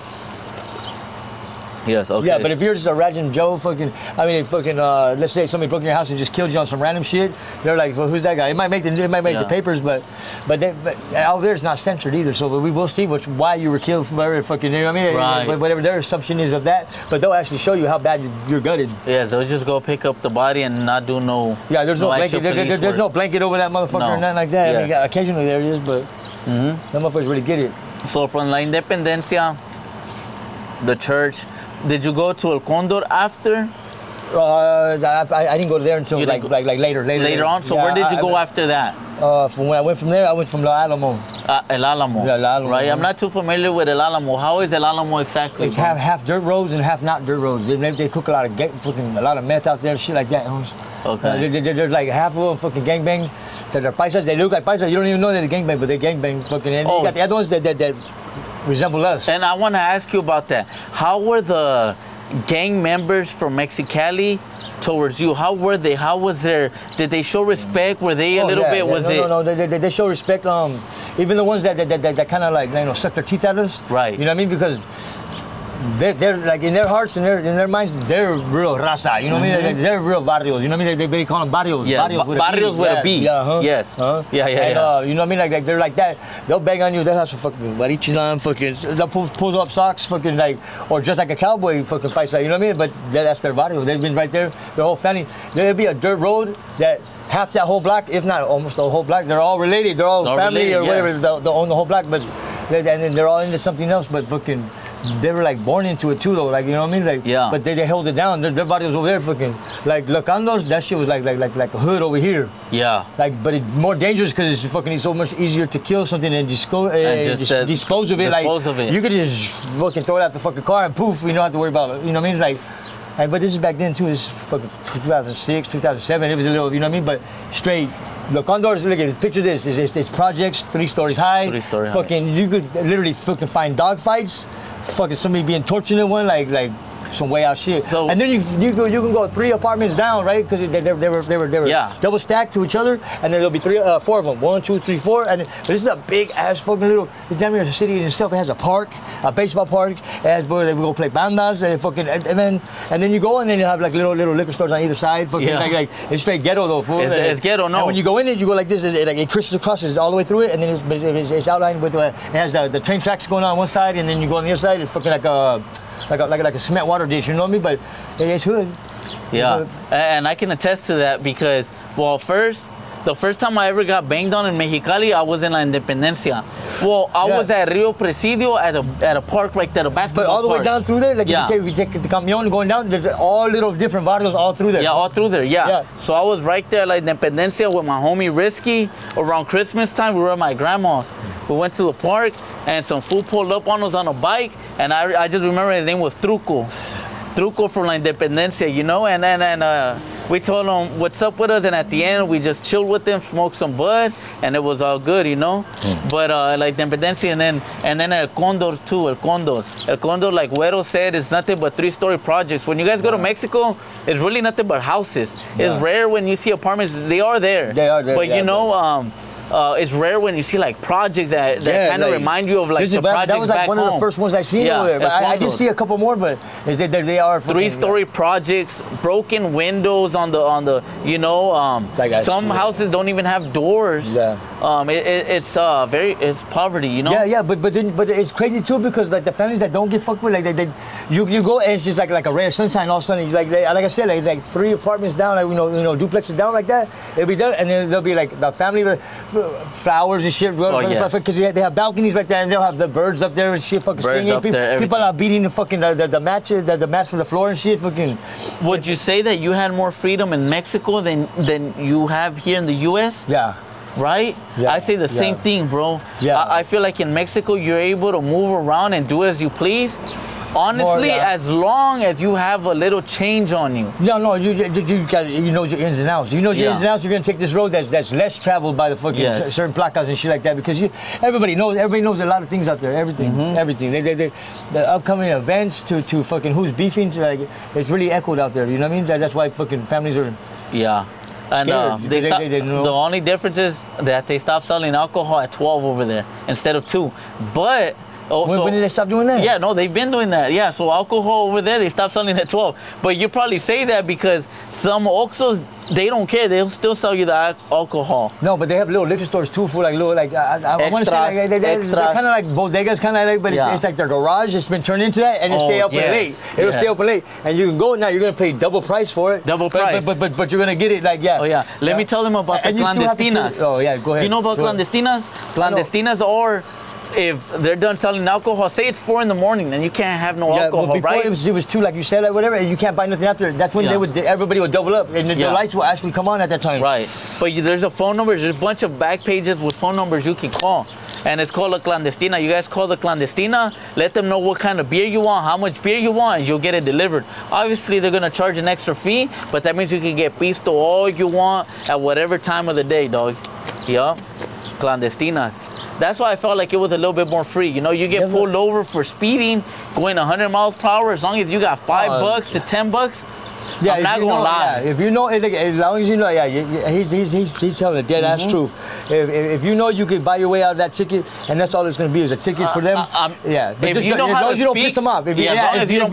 yes, okay. Yeah, but if you're just a random Joe let's say somebody broke in your house and just killed you on some random shit, they're like, well, who's that guy? It might make the papers, but out there it's not censored either. So we will see why you were killed for whatever fucking, you know what I mean? Right. Whatever their assumption is of that, but they'll actually show you how bad you're gutted. Yeah, they'll just go pick up the body and not do no. Yeah, there's no blanket. There's no blanket over that motherfucker or nothing like that. Yes. I mean, occasionally there is, but that motherfuckers really get it. So from La Independencia, the church, did you go to El Condor after? I didn't go there until like later. Later on. So where did you go after that? From when I went from there, I went from La Alamo. El Alamo. Yeah, El Alamo. Right. I'm not too familiar with El Alamo. How is El Alamo exactly? It's half dirt roads and half not dirt roads. They cook a lot of meth out there, shit like that. Okay. There's like half of them fucking gangbang. They're paisas. They look like paisas. You don't even know they're gangbang, but they're gangbang fucking. And you got the other ones that resemble us. And I want to ask you about that. How were the gang members from Mexicali towards you? How were they? How was their? Did they show respect? Were they a little bit? Was it? No. They show respect. Even the ones that kind of like suck their teeth at us. Right. You know what I mean? Because they're like in their hearts and in their minds, they're real raza. You know what I mean? They're real barrios. You know what I mean? They call them barrios. Yeah, barrios with a B. Yeah. Yes. Yeah. And, you know what I mean? Like they're like that. They'll bang on you. They'll have some fucking barichilan, fucking. They'll pull up socks, fucking like, or just like a cowboy, fucking paisa. You know what I mean? But that's their barrio. They've been right there. Their whole family. There'll be a dirt road that half that whole block, if not almost the whole block, they're all related. They're all family related, or whatever. They'll own the whole block, but they're all into something else. But fucking. they were like born into it too, though. Like, you know what I mean? Like, Yeah. But they held it down. Their body was over there, fucking like Locandos. That shit was like a hood over here. Yeah. Like, but it's more dangerous because it's fucking so much easier to kill something and dispose of it. Dispose of it. You could just fucking throw it out the fucking car and poof, you don't have to worry about it. You know what I mean? Like, but this is back then too. It's fucking 2006, 2007. It was a little, you know what I mean? But straight. The condors, look at this. Picture this. It's projects, 3 stories high. 3 story high. Fucking, you could literally fucking find dog fights. Fucking somebody being tortured in one, like some way out shit. So, and then you can go 3 apartments down, right? Because they were double stacked to each other, and then there'll be 4 of them. 1, 2, 3, 4. And but this is a big ass fucking little. The damn near the city in itself. It has a park, a baseball park. It has where they go play bandas and fucking and then you go and then you have like little liquor stores on either side. Fucking like it's straight ghetto though. Fool. It's ghetto, no. And when you go in it, you go like this. It crisscrosses all the way through it, and then it's outlined with it has the train tracks going on one side, and then you go on the other side. It's fucking like a cement water ditch, you know what I mean? But it's hood. Yeah, and I can attest to that because, well, the first time I ever got banged on in Mexicali, I was in La Independencia. Well, I was at Rio Presidio at a park right there, a basketball park. But all the park. way down through there, like if you take the camion going down, there's all little different barrios all through there. Yeah, all through there, yeah. So I was right there, like Independencia, with my homie Risky. Around Christmas time, we were at my grandma's. We went to the park, and some fool pulled up on us on a bike, and I just remember his name was Truco from La Independencia, you know, and we told him what's up with us, and at the end we just chilled with him, smoked some bud, and it was all good, you know. But like Independencia, and then El Condor too, El Condor, like Huero said, it's nothing but 3-story projects. When you guys go to Mexico, it's really nothing but houses. It's rare when you see apartments. They are there. But you know, it's rare when you see like projects that kind of remind you of like the projects that was like back one home. of the first ones I seen over there. But I did see a couple more, but they are 3-story projects, broken windows on the you know, some houses don't even have doors. It's poverty, you know. But it's crazy too because like the families that don't get fucked with, like you go and it's just like a ray of sunshine all of a sudden. Like I said, like 3 apartments down, like you know duplexes down like that. It'll be done, and then there'll be like the family. Flowers and shit, because they have balconies right there, and they'll have the birds up there and shit, fucking singing. People are beating the fucking the mats for the floor and shit, fucking. Would you say that you had more freedom in Mexico than you have here in the U.S.? Yeah. Right? I say the same thing, bro. Yeah. I feel like in Mexico you're able to move around and do as you please. Honestly, as long as you have a little change on you. No, you know your ins and outs. You know your ins and outs. You're gonna take this road that's less traveled by the fucking certain placas and shit like that because everybody knows a lot of things out there. Everything. The upcoming events to fucking who's beefing. Like it's really echoed out there. You know what I mean? That's why fucking families are. Yeah. And the only difference is that they stopped selling alcohol at 12 over there instead of 2. But when did they stop doing that? Yeah, no, they've been doing that. Yeah, so alcohol over there, they stopped selling at 12. But you probably say that because some Oxxos, they don't care. They'll still sell you the alcohol. No, but they have little liquor stores too for like little I want to say like, they're kind of like bodegas, kind of like, but it's like their garage. It's been turned into that, and it'll stay open late. It'll stay open late, and you can go now. You're gonna pay double price for it. Double price. But you're gonna get it like Let me tell them about the clandestinas. Oh yeah, go ahead. Do you know about clandestinas? Clandestinas are. If they're done selling alcohol, say it's 4 a.m, and you can't have no alcohol, before right? It was 2, like you said, like whatever, and you can't buy nothing after. That's when everybody would double up, and the lights will actually come on at that time. Right, but there's a phone number. There's a bunch of back pages with phone numbers you can call, and it's called a clandestina. You guys call the clandestina. Let them know what kind of beer you want, how much beer you want, and you'll get it delivered. Obviously, they're gonna charge an extra fee, but that means you can get pisto all you want at whatever time of the day, dog. Yup, clandestinas. That's why I felt like it was a little bit more free. You know, you get pulled over for speeding, going 100 miles per hour. As long as you got $5 to $10, I'm not gonna lie. If you know, as long as you know, he's telling the dead ass truth. If you know you can buy your way out of that ticket, and that's all it's gonna be is a ticket for them. But if you know as how long to as you don't speak, piss them off. If you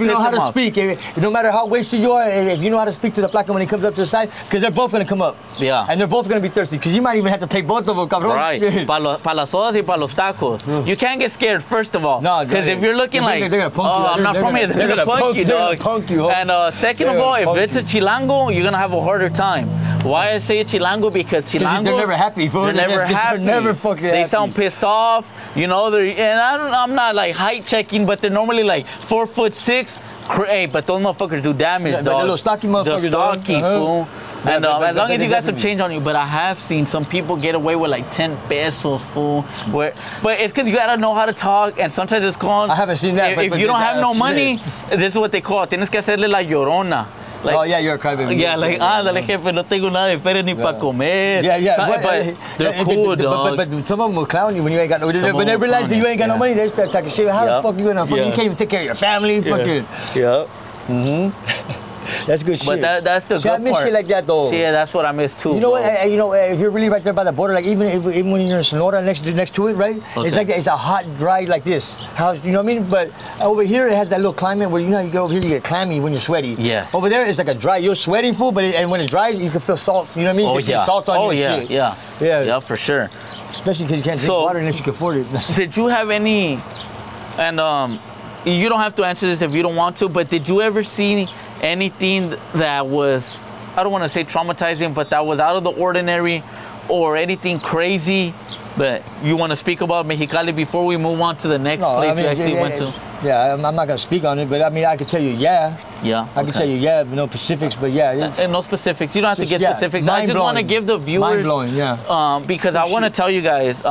know how to speak, no matter how wasted you are, if you know how to speak to the placa when he comes up to the side, because they're both gonna come up. Yeah. And they're both gonna be thirsty, because you might even have to pay both of them, cabrón. Right. Pa las sodas y pa los tacos. You can't get scared, first of all. No. Because if you're looking like, they're gonna punk you. I'm not from here, they're gonna punk you, dog. Punk you. And second of all, if it's a chilango, you're gonna have a harder time. Why I say Chilango? Because Chilangos, they're never happy, fool. They're never happy. They're never fucking happy. They sound pissed off. You know, and I'm not like height checking, but they're normally like 4'6". Hey, but those motherfuckers do damage, dog. The little stocky motherfuckers. The stocky, fool. And as long as you got some definitely change on you, but I have seen some people get away with like 10 pesos, fool. But it's because you gotta know how to talk, and sometimes it's called. I haven't seen that. If you don't have no money, this is what they call it. Tienes que hacerle la llorona. Like, oh yeah, you're a crybaby. Yeah, like, ándale, jefe, no tengo nada de feria ni pa' comer. Yeah. But they're cool, dog. But some of them will clown you when you ain't got no. When they realize that you ain't got no money, they start talking shit. How the fuck you gonna? You can't even take care of your family. Fucking. Yeah. That's good shit. But that's the good I miss part. shit like that though. Yeah, that's what I miss too. You know what? If you're really right there by the border, like even when you're in Sonora next to it, right? Okay. It's like it's a hot, dry like this. House, you know what I mean? But over here it has that little climate where you go over here you get clammy when you're sweaty. Yes. Over there it's like a dry. You're sweating full, and when it dries you can feel salt. You know what I mean? Oh you yeah. Salt on you and shit. Yeah, for sure. Especially because you can't drink water unless you can afford it. Did you have any? And you don't have to answer this if you don't want to. But did you ever see anything that was, I don't want to say traumatizing, but that was out of the ordinary, or anything crazy that you want to speak about Mexicali before we move on to the next place you actually went to? Yeah, I'm not gonna speak on it, but I mean I could tell you, I can tell you, no specifics, but And no specifics. You don't have to get specifics. I just want to give the viewers, mind-blowing, because I want to tell you guys.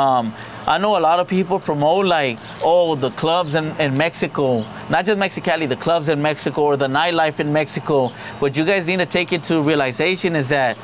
I know a lot of people promote like, the clubs in Mexico, not just Mexicali, the clubs in Mexico or the nightlife in Mexico. What you guys need to take into realization is that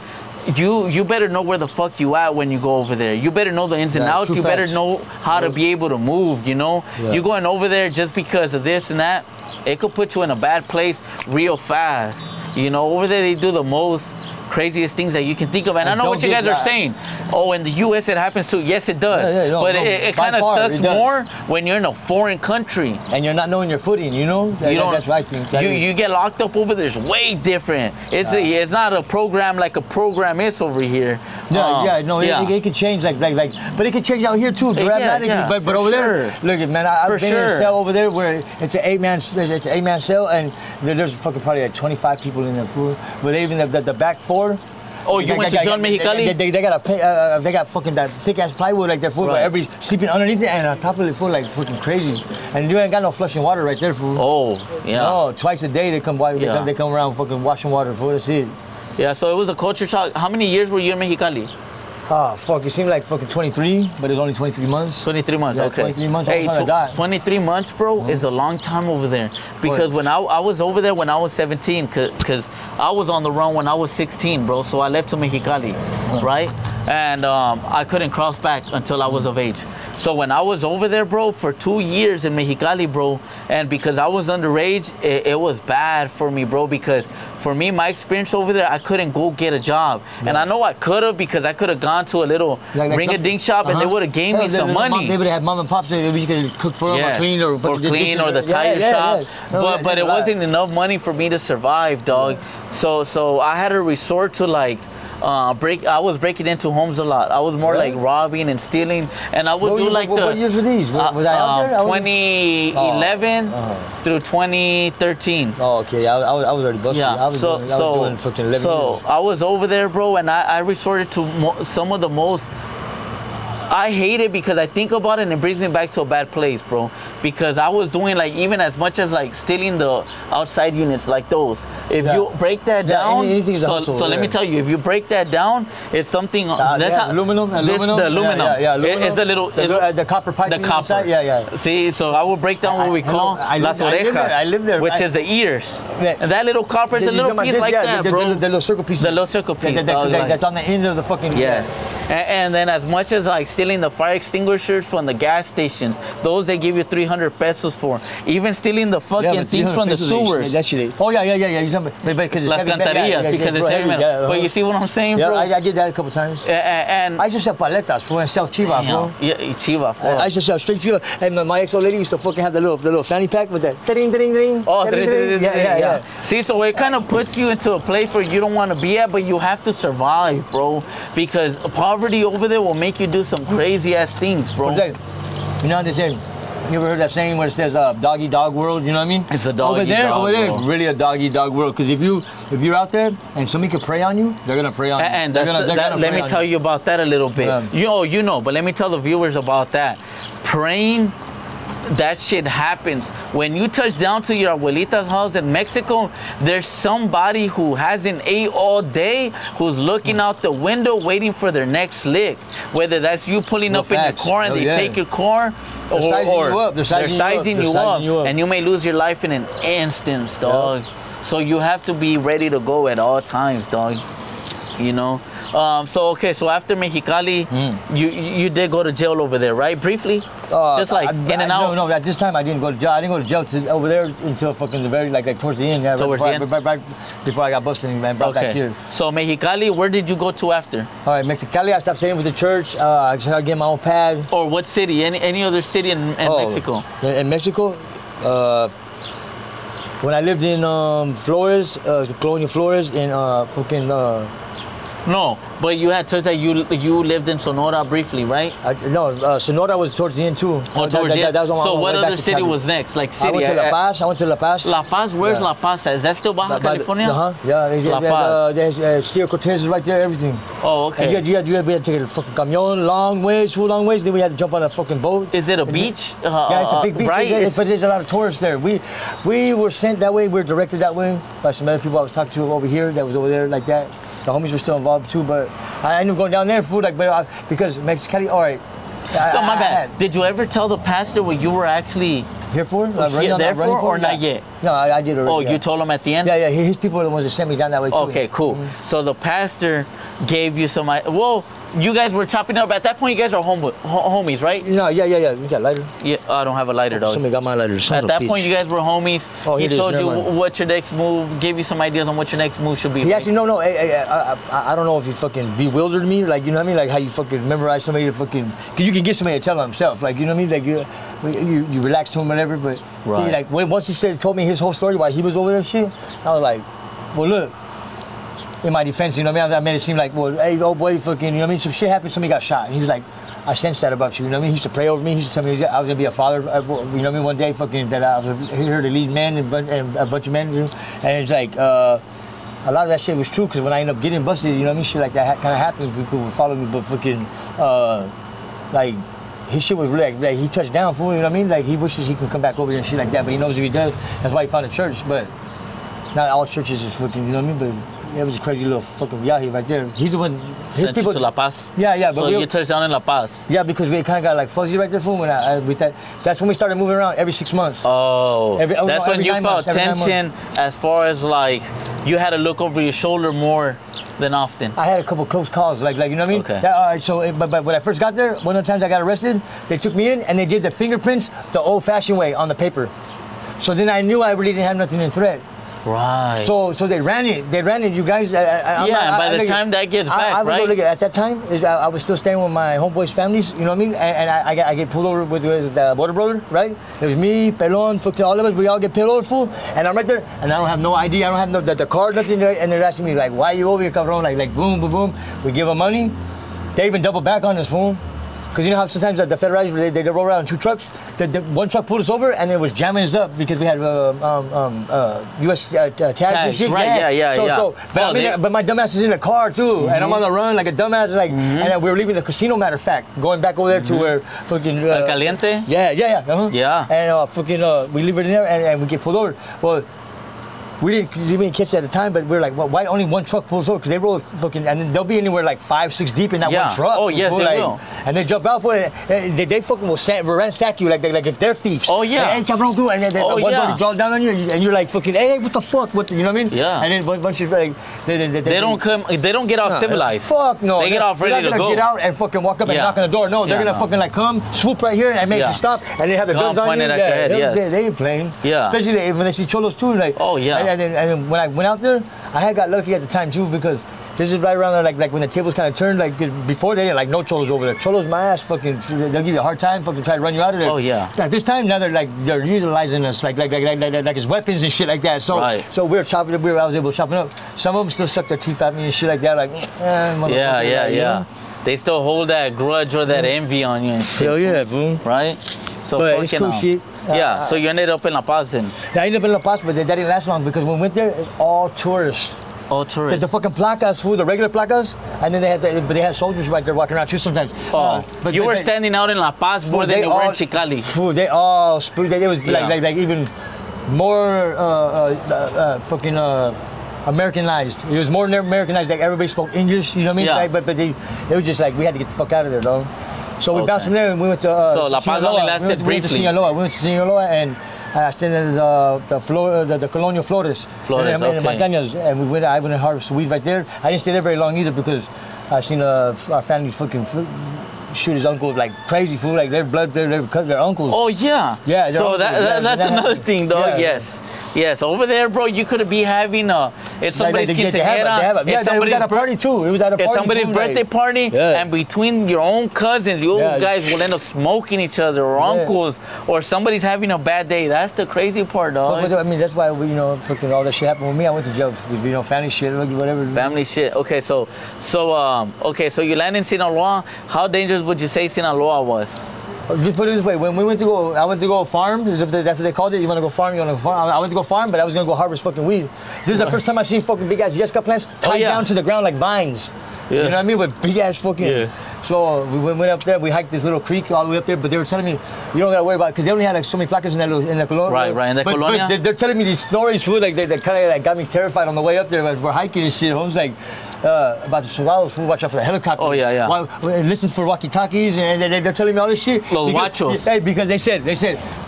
you better know where the fuck you at when you go over there. You better know the ins and outs. You better know how to be able to move, you know? You going over there just because of this and that, it could put you in a bad place real fast. You know, over there they do the most craziest things that you can think of. And I know what you guys are saying. Oh, in the U.S. it happens too. Yes, it does. But it kind of sucks more when you're in a foreign country. And you're not knowing your footing, you know? That's what I think. You get locked up over there. It's way different. It's not a program like a program is over here. It could change but it could change out here too, dramatically. But over there, look, man, I've been in a cell over there where it's an 8-man cell, and there's fucking probably like 25 people in there, fool. But even the back four. Oh, you went to John Mexicali? They got fucking that thick ass plywood like that, fool. But everybody sleeping underneath it, and on top of it, fool, like fucking crazy. And you ain't got no flushing water right there, fool. Oh, yeah. No, twice a day they come around fucking washing water, fool. That's it. Yeah, so it was a culture shock. How many years were you in Mexicali? Oh, fuck. It seemed like fucking 23, but it was only 23 months. 23 months, okay. 23 months, I was trying to die. 23 months, bro, is a long time over there. Because when I was over there when I was 17, because I was on the run when I was 16, bro. So I left to Mexicali, right? And I couldn't cross back until I was of age. So when I was over there, bro, for 2 years in Mexicali, bro, and because I was underage, it was bad for me, bro, because for me, my experience over there, I couldn't go get a job. And I know I could have, because I could have gone to a little ring-a-ding shop and they would have gave me some money. They would have had mom and pops that you could cook for them or clean or the tire shop. But it wasn't enough money for me to survive, dog. So I had to resort to like, I was breaking into homes a lot. I was more like robbing and stealing, and I would do like what years were these? Was I out there? 2011 through 2013. Oh, okay. I was already busted. Yeah. I was doing fucking 11 years. I was over there, bro, and I resorted to some of the most. I hate it because I think about it and it brings me back to a bad place, bro. Because I was doing like even as much as like stealing the outside units like those. If you break that down, so let me tell you, if you break that down, it's something. Aluminum. The aluminum. It's a little. The copper pipe. The copper. Inside? See, so I will break down what we call las orejas. I live there. Which is the ears. And that little copper is a little piece like that, bro. The little circle piece. The little circle piece. That's on the end of the fucking. Yes. And then as much as like stealing the fire extinguishers from the gas stations, those they give you 300 pesos for. Even stealing the fucking things from the sewers. That shit. Oh yeah. Las cantarillas, because it's heavy metal. But you see what I'm saying, bro? I did that a couple times. And I used to sell paletas for sell chiva, bro. Yeah, chiva. I used to sell straight chiva. And my ex-old lady used to fucking have the little fanny pack with that. Oh, yeah. See, so it kind of puts you into a place where you don't want to be at, but you have to survive, bro. Because poverty over there will make you do some crazy ass things, bro. You know what they say? You ever heard that saying where it says doggy dog world? You know what I mean? It's a doggy dog over there, world. it's really a doggy dog world. Because if you're out there and somebody could prey on you, they're gonna prey on you. And let me tell you about that a little bit. You know, but let me tell the viewers about that. Praying, that shit happens. When you touch down to your abuelita's house in Mexico, there's somebody who hasn't ate all day who's looking out the window waiting for their next lick. Whether that's you pulling up in your car and they take your car, or they're sizing you up, and you may lose your life in an instant, dog. So you have to be ready to go at all times, dog. You know? So after Mexicali, you did go to jail over there, right? Briefly? Just like in and out? No, at this time I didn't go to jail. I didn't go to jail over there until fucking the very, like towards the end. Yeah, right before I got busted and brought back here. So Mexicali, where did you go to after? All right, Mexicali, I stopped staying with the church. I started getting my own pad. Or what city? Any other city in Mexico? In Mexico? When I lived in Flores, Colonial Flores, in fucking... No, but you had told that you lived in Sonora briefly, right? Sonora was towards the end too. Oh, towards the end. So what other city was next? Like city? I went to La Paz. La Paz? Where's La Paz? Is that still Baja California? La Paz. There's Steel Cortez is right there, everything. Oh, okay. You had to take a fucking camion, long ways. Then we had to jump on a fucking boat. Is it a beach? Yeah, it's a big beach. Right? But there's a lot of tourists there. We were sent that way. We were directed that way by some other people I was talking to over here that was over there like that. The homies were still involved too, but I ended up going down there, food, because Mexicali, all right. My bad. Did you ever tell the pastor what you were actually here for? Or not yet? No, I did already. Oh, you told him at the end? Yeah, his people are the ones that sent me down that way too. Okay, cool. So the pastor gave you some, well, you guys were chopping up. At that point, you guys are homies, right? No, yeah. You got a lighter? Yeah, I don't have a lighter, though. Somebody got my lighter. At that point, you guys were homies. Oh, he told you what your next move, gave you some ideas on what your next move should be. He actually, no. I don't know if he fucking bewildered me, like, you know what I mean? Like how you fucking memorize somebody to fucking, because you can get somebody to tell himself, like, you know what I mean? Like you relax to him, whatever, but he, like, once he told me his whole story while he was over there shit, I was like, well, look. In my defense, you know what I mean? I made it seem like, well, hey, old boy, fucking, you know what I mean? Some shit happened, somebody got shot. And he was like, I sensed that about you, you know what I mean? He used to pray over me. He used to tell me I was going to be a father, you know what I mean? One day, fucking, that I was here to lead men and a bunch of men. And it's like, a lot of that shit was true, because when I ended up getting busted, you know what I mean? Shit like that kind of happened. People would follow me, but fucking, like, his shit was really, like, he touched down, fool, you know what I mean? Like, he wishes he can come back over here and shit like that, but he knows if he does, that's why he found a church. But not all churches is fucking, you know what I mean? But it was a crazy little fucking viaje right there. He's the one. His Sent people to La Paz. Yeah. But so you touched down in La Paz. Yeah, because we kind of got like fuzzy right there. That's when we started moving around every 6 months. Oh, that's when you felt tension as far as like you had to look over your shoulder more than often. I had a couple close calls, like you know what I mean? Okay. All right. So, but when I first got there, one of the times I got arrested, they took me in and they did the fingerprints the old-fashioned way on the paper. So then I knew I really didn't have nothing in threat. Right. So they ran it, you guys. And by the time that gets back, right? At that time, I was still staying with my homeboys' families, you know what I mean? And I get pulled over with the border brother, right? It was me, Pelon, fucking all of us, we all get pulled over, fool. And I'm right there, and I don't have no ID, I don't have the card, nothing, and they're asking me, like, why are you over here, cabron? Like boom, boom, boom. We give them money. They even double back on this, fool. Because you know how sometimes the federal they roll around in 2 trucks? The one truck pulled us over and it was jamming us up because we had U.S. tags and shit. Right, yeah. But my dumbass is in the car too, and I'm on the run like a dumbass. Like, and we were leaving the casino, matter of fact, going back over there to where fucking... Caliente? Yeah. Yeah. And we leave it in there and we get pulled over. Well, we didn't catch it at the time, but we were like, well, why only one truck pulls over? Because they roll fucking, and then they'll be anywhere like 5-6 deep in that one truck. Oh, yes, they will. And they jump out for it. They fucking will ransack you like if they're thieves. Oh, yeah. Hey, cabron, and then one's already drawn down on you, and you're like fucking, hey, what the fuck? You know what I mean? Yeah. And then a bunch of like, they don't get off civilized. Fuck no. They get off ready to go. They're not gonna get out and fucking walk up and knock on the door. No, they're gonna fucking like come, swoop right here and make you stop, and they have the guns on you. At your head, yes. They ain't playing. Yeah. Especially when they see cholos too, like. Oh yeah. And then when I went out there, I had got lucky at the time too, because this is right around there, like when the tables kind of turned, like before they didn't like no cholos over there. Cholos, my ass, fucking, they'll give you a hard time, fucking try to run you out of there. Oh yeah. Like this time now they're utilizing us like as weapons and shit like that. So so we were chopping up. I was able to chop it up. Some of them still suck their teeth at me and shit like that. Like yeah. They still hold that grudge or that envy on you and shit. Hell yeah, fool. Right? So but it's fucking, cool shit. Yeah, so you ended up in La Paz then. I ended up in La Paz, but that didn't last long because when we went there, it's all tourists. All tourists. The fucking placas, fool, the regular placas, and then they had soldiers right there walking around too sometimes. But you were standing out in La Paz more than you were in Chicali. Fool, they all spooked. They was like even more fucking Americanized. It was more Americanized. Like everybody spoke English. You know what I mean? Yeah. Like, but they were just like, we had to get the fuck out of there, though. So we bounced from there and we went to so La Paz only lasted briefly. We went to Sinaloa and I stayed in the Colonial Flores. Flores, in Montañas, and I went and harvested weed right there. I didn't stay there very long either because I seen our family fucking shoot his uncle like crazy, fool. Like their blood, their uncles. Oh yeah. Yeah. So that's another thing, dog. Yeah, yes. Yes, over there, bro, you could be having if somebody's quinceañera, it was at a party too. It was at a party. If somebody's birthday party, and between your own cousins, you guys will end up smoking each other, or uncles, or somebody's having a bad day. That's the crazy part, dog. But I mean, that's why freaking all that shit happened with me. I went to jail for family shit, whatever. Family shit. Okay, so you land in Sinaloa. How dangerous would you say Sinaloa was? Just put it this way: when I went to go farm. That's what they called it. You want to go farm? You want to go farm? I went to go farm, but I was gonna go harvest fucking weed. This is the first time I've seen fucking big ass Yesca plants tied down to the ground like vines. Yeah. You know what I mean? With big ass fucking. Yeah. So we went up there. We hiked this little creek all the way up there. But they were telling me you don't gotta worry about it because they only had like so many placas in the colonia. Right. In the colonia. But they're telling me these stories, fool. Like they kind of like got me terrified on the way up there. As we're hiking and shit. I was like. About the soldados, watch out for the helicopters. Oh yeah. Listen for walkie-talkies, and they're telling me all this shit. Los guachos. Hey, because they said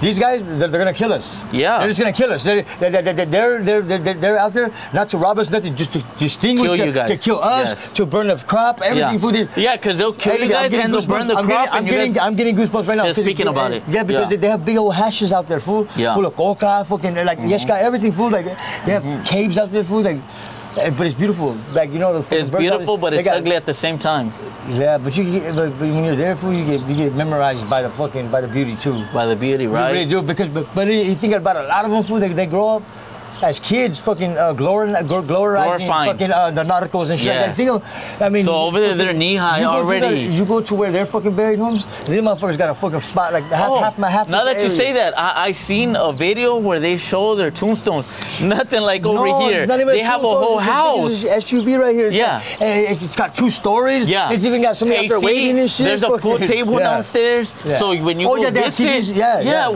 these guys they're gonna kill us. Yeah. They're just gonna kill us. They're out there not to rob us, nothing, just to distinguish kill you guys. to kill us, to burn the crop, everything. Yeah, because they'll kill you guys and they'll burn the crop. I'm getting goosebumps right now. Just speaking about it. Yeah, because they have big old hashes out there, fool. Yeah. Full of coca, fucking like Yesca, everything, fool. Like they have caves out there, fool. Like. But it's beautiful, like it's beautiful, but it's ugly at the same time. Yeah, but when you're there, fool, you get memorized by the beauty too. By the beauty, right? You really do because, but you think about a lot of them, fool. They grow up as kids, fucking glorifying fucking the narcos and shit. Yes. I mean, so over there, they're knee high already. You go to where they're fucking buried homes. These motherfuckers got a fucking spot like half. Now that you say that, I seen a video where they show their tombstones. Nothing like over here. They have a whole house. This SUV right here. Yeah. It's got 2 stories. Yeah. It's even got somebody out there waiting and shit. There's a pool table downstairs. Yeah. So when you go visit,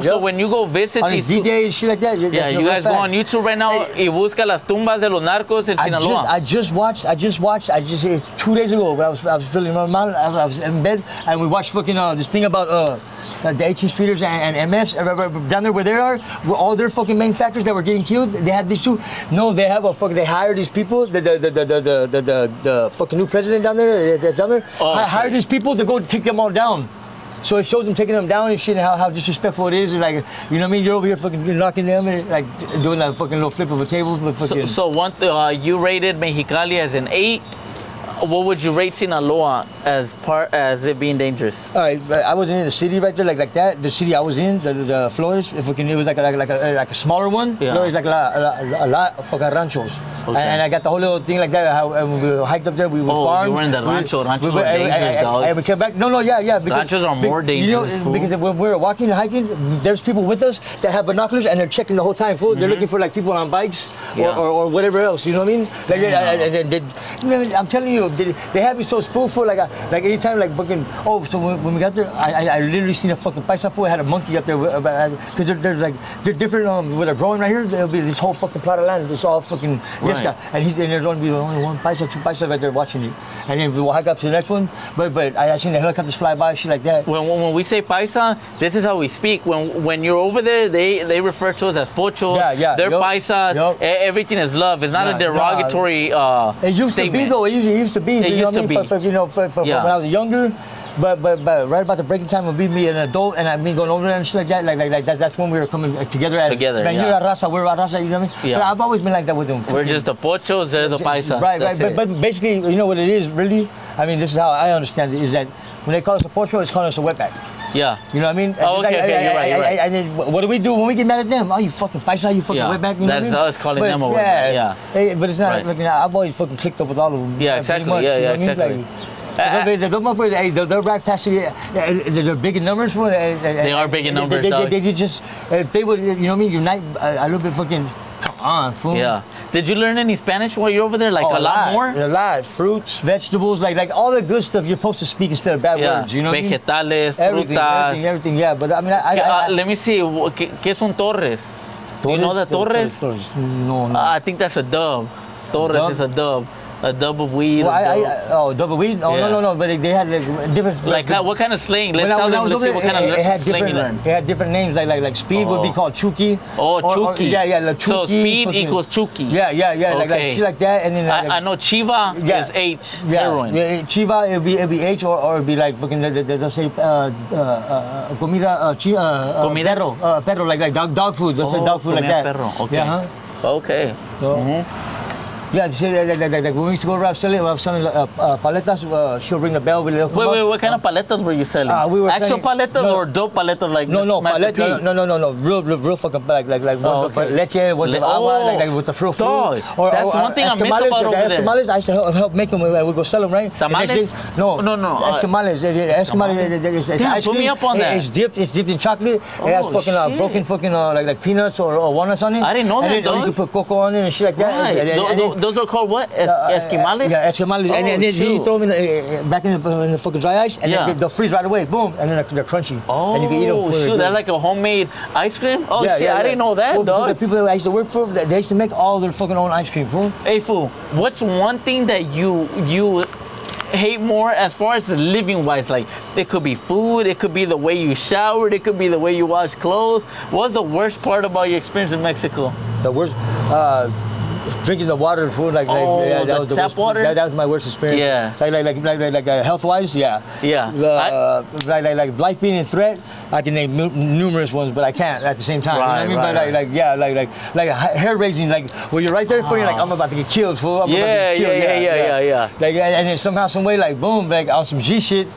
so when you go visit on these DJ and shit like that. Yeah, you guys go on YouTube right now y busca las tumbas de los narcos en Sinaloa. I just 2 days ago when I was feeling normal. I was in bed and we watched fucking this thing about the 18th Streeters and MFs down there where they are, where all their fucking main factors that were getting killed. They had these two. No, they have they hire these people. The fucking new president down there that's down there. Hire these people to go take them all down. So it shows them taking them down and shit, and how disrespectful it is. And like, you know what I mean? You're over here fucking knocking them and like doing that fucking little flip of a table. So you rated Mexicali as an 8. What would you rate Sinaloa as it being dangerous? All right, I wasn't in the city right there like that. The city I was in, the Flores, it was like a smaller one. Yeah. Flores like a lot of fucking ranchos. Okay. And I got the whole little thing like that. How when we hiked up there, we would farm. You were in the rancho. Ranchos are dangerous, dog. And we came back. Yeah. Ranchos are more dangerous. Because when we were walking and hiking, there's people with us that have binoculars and they're checking the whole time. Fool. They're looking for like people on bikes or whatever else. You know what I mean? I'm telling you. They had me so spookful, like anytime, like fucking. Oh, so when we got there, I literally seen a fucking paisa fool. I had a monkey up there because they're different. Where they're growing right here, there'll be this whole fucking plot of land. It's all fucking Yesca, and there's only one paisa, 2 paisa right there watching it. And then we hike up to the next one. But I seen the helicopters fly by, shit like that. When we say paisa, this is how we speak. When you're over there, they refer to us as pochos. Yeah. They're paisas. Everything is love. It's not a derogatory It used statement. to be though. It used to be. It used to be. For when I was younger, but right about the breaking time of being an adult and I mean going over there and shit like that. That's when we were coming together. You're a raza, we're a raza. You know what I mean? Yeah. But I've always been like that with them. We're just the pochos. They're the paisas. Right. But basically, you know what it is really. I mean, this is how I understand it. Is that when they call us a pocho, it's calling us a wetback. Yeah. You know what I mean? Oh, okay, you're right. And then what do we do when we get mad at them? Oh, you fucking paisa, you fucking wetback. You know that's us calling them a wetback. Yeah. But it's not. Like, I've always fucking clicked up with all of them. Yeah, exactly. Much, exactly. Those motherfuckers, hey, they're right past you. They're big in numbers, fool. They are big in numbers, dog. They just, if they would, you know what I mean, unite a little bit fucking, come on, fool. Yeah. Did you learn any Spanish while you're over there? Like a lot more? A lot. Fruits, vegetables, like all the good stuff you're supposed to speak instead of bad words, you know what I mean? Vegetales, frutas. Everything, yeah. But I mean, let me see. ¿Qué son torres? Do you know the torres? No. I think that's a dub. Torres is a dub. A dub of weed. Dub of weed? Oh, yeah. no. But they had different. Like what kind of slang? Let's see what kind of slang you learned. It had different names. Like speed would be called chuki. Oh, chuki. Yeah, like chuki. So speed equals chuki. Yeah. Okay. Like shit like that. And then I know chiva is H. Heroin. Yeah, chiva it'd be H or it'd be like fucking. They'll say comida perro like dog food. They'll say dog food like that. Perro. Okay. Yeah. Okay. Yeah, like when we used to go around selling paletas, she'll ring the bell. Wait, what kind of paletas were you selling? We were actual paletas or dope paletas like No, real fucking like ones of leche, ones of agua, like with the fruit. That's one thing I miss about over there. Escamales, I used to help make them. We go sell them, right? Tamales? No. Escamales, Damn, put me up on that. It's dipped in chocolate. It has fucking broken fucking like peanuts or walnuts on it. I didn't know that, dog. You can put cocoa on it and shit like that. Those are called what? Esquimales? Yeah, esquimales. And then you throw them back in the fucking dry ice, and then they'll freeze right away. Boom, and then they're crunchy. Oh, and you can eat them. Shoot, that's like a homemade ice cream? Oh, shit, I didn't know that, dog. The people that I used to work for, they used to make all their fucking own ice cream, fool. Hey, fool, what's one thing that you hate more as far as the living wise? Like, it could be food, it could be the way you showered, it could be the way you wash clothes. What's the worst part about your experience in Mexico? The worst? Drinking the water and food, that was the tap worst, water. That was my worst experience. Yeah. Like health wise, yeah. Yeah. Like life being in threat, I can name numerous ones, but I can't at the same time. Right, you know what I mean? Like hair raising, like when you're right there for you, like I'm about to get killed, fool. Yeah. Like and then somehow, some way, like boom, like on some G shit.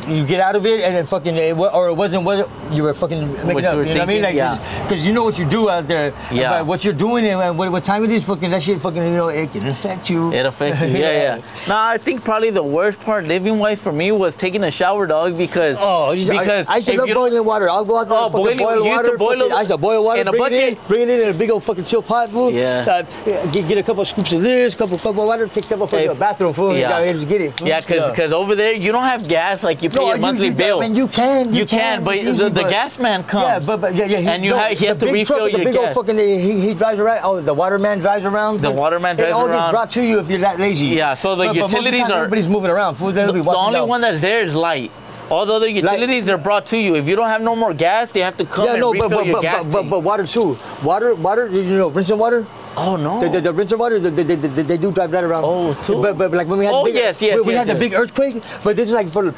You get out of it and then fucking, or it wasn't what you were fucking making up. You know what I mean? Like, because you know what you do out there. Yeah. But what you're doing and what time it is, fucking that shit, fucking, you know, it can affect you. It affects you. Yeah. Nah, I think probably the worst part living wise for me was taking a shower, dog, because I used to love boiling water. I'll go out there, boil water. I used to boil water, in a bucket, bring it in a big old fucking chill pot, fool. Yeah. Get a couple of scoops of this, couple of water, take that up for the bathroom, fool. Yeah. You just get it. Fool. Yeah, because over there you don't have gas like you pay a monthly bill. I mean, you can, but the gas man comes. And he has to refill your gas. The big old fucking, he drives around. Oh, the waterman drives around. The waterman drives around. It all gets brought to you if you're that lazy. Yeah, so the utilities are. Everybody's moving around. The only one that's there is light. All the other utilities are brought to you. If you don't have no more gas, they have to come and refill your gas tank. But water too. Water, you know, rinsing water. Oh no! The rinsing water, they do drive that around. Oh, too. But like when we had we had the big earthquake, but this is like for.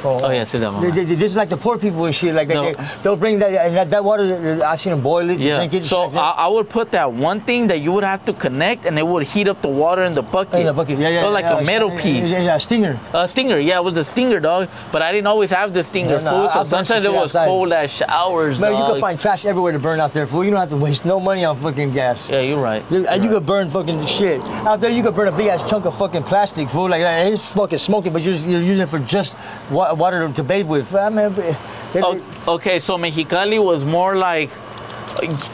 Oh yeah, sit down. This is like the poor people and shit. Like they'll bring that water. I've seen them boil it, drink it. So I would put that one thing that you would have to connect, and it would heat up the water in the bucket. In the bucket, It was like a metal piece. Yeah, stinger. A stinger, yeah, it was a stinger, dog. But I didn't always have the stinger, fool. So sometimes it was cold as showers, man, dog. you can find trash everywhere to burn out there, fool. You don't have to waste no money on fucking gas. Yeah, you're right. You could burn fucking shit out there. You could burn a big ass chunk of fucking plastic, fool. Like that. It's fucking smoking, but you're using it for just water to bathe with. I mean, okay, so Mexicali was more like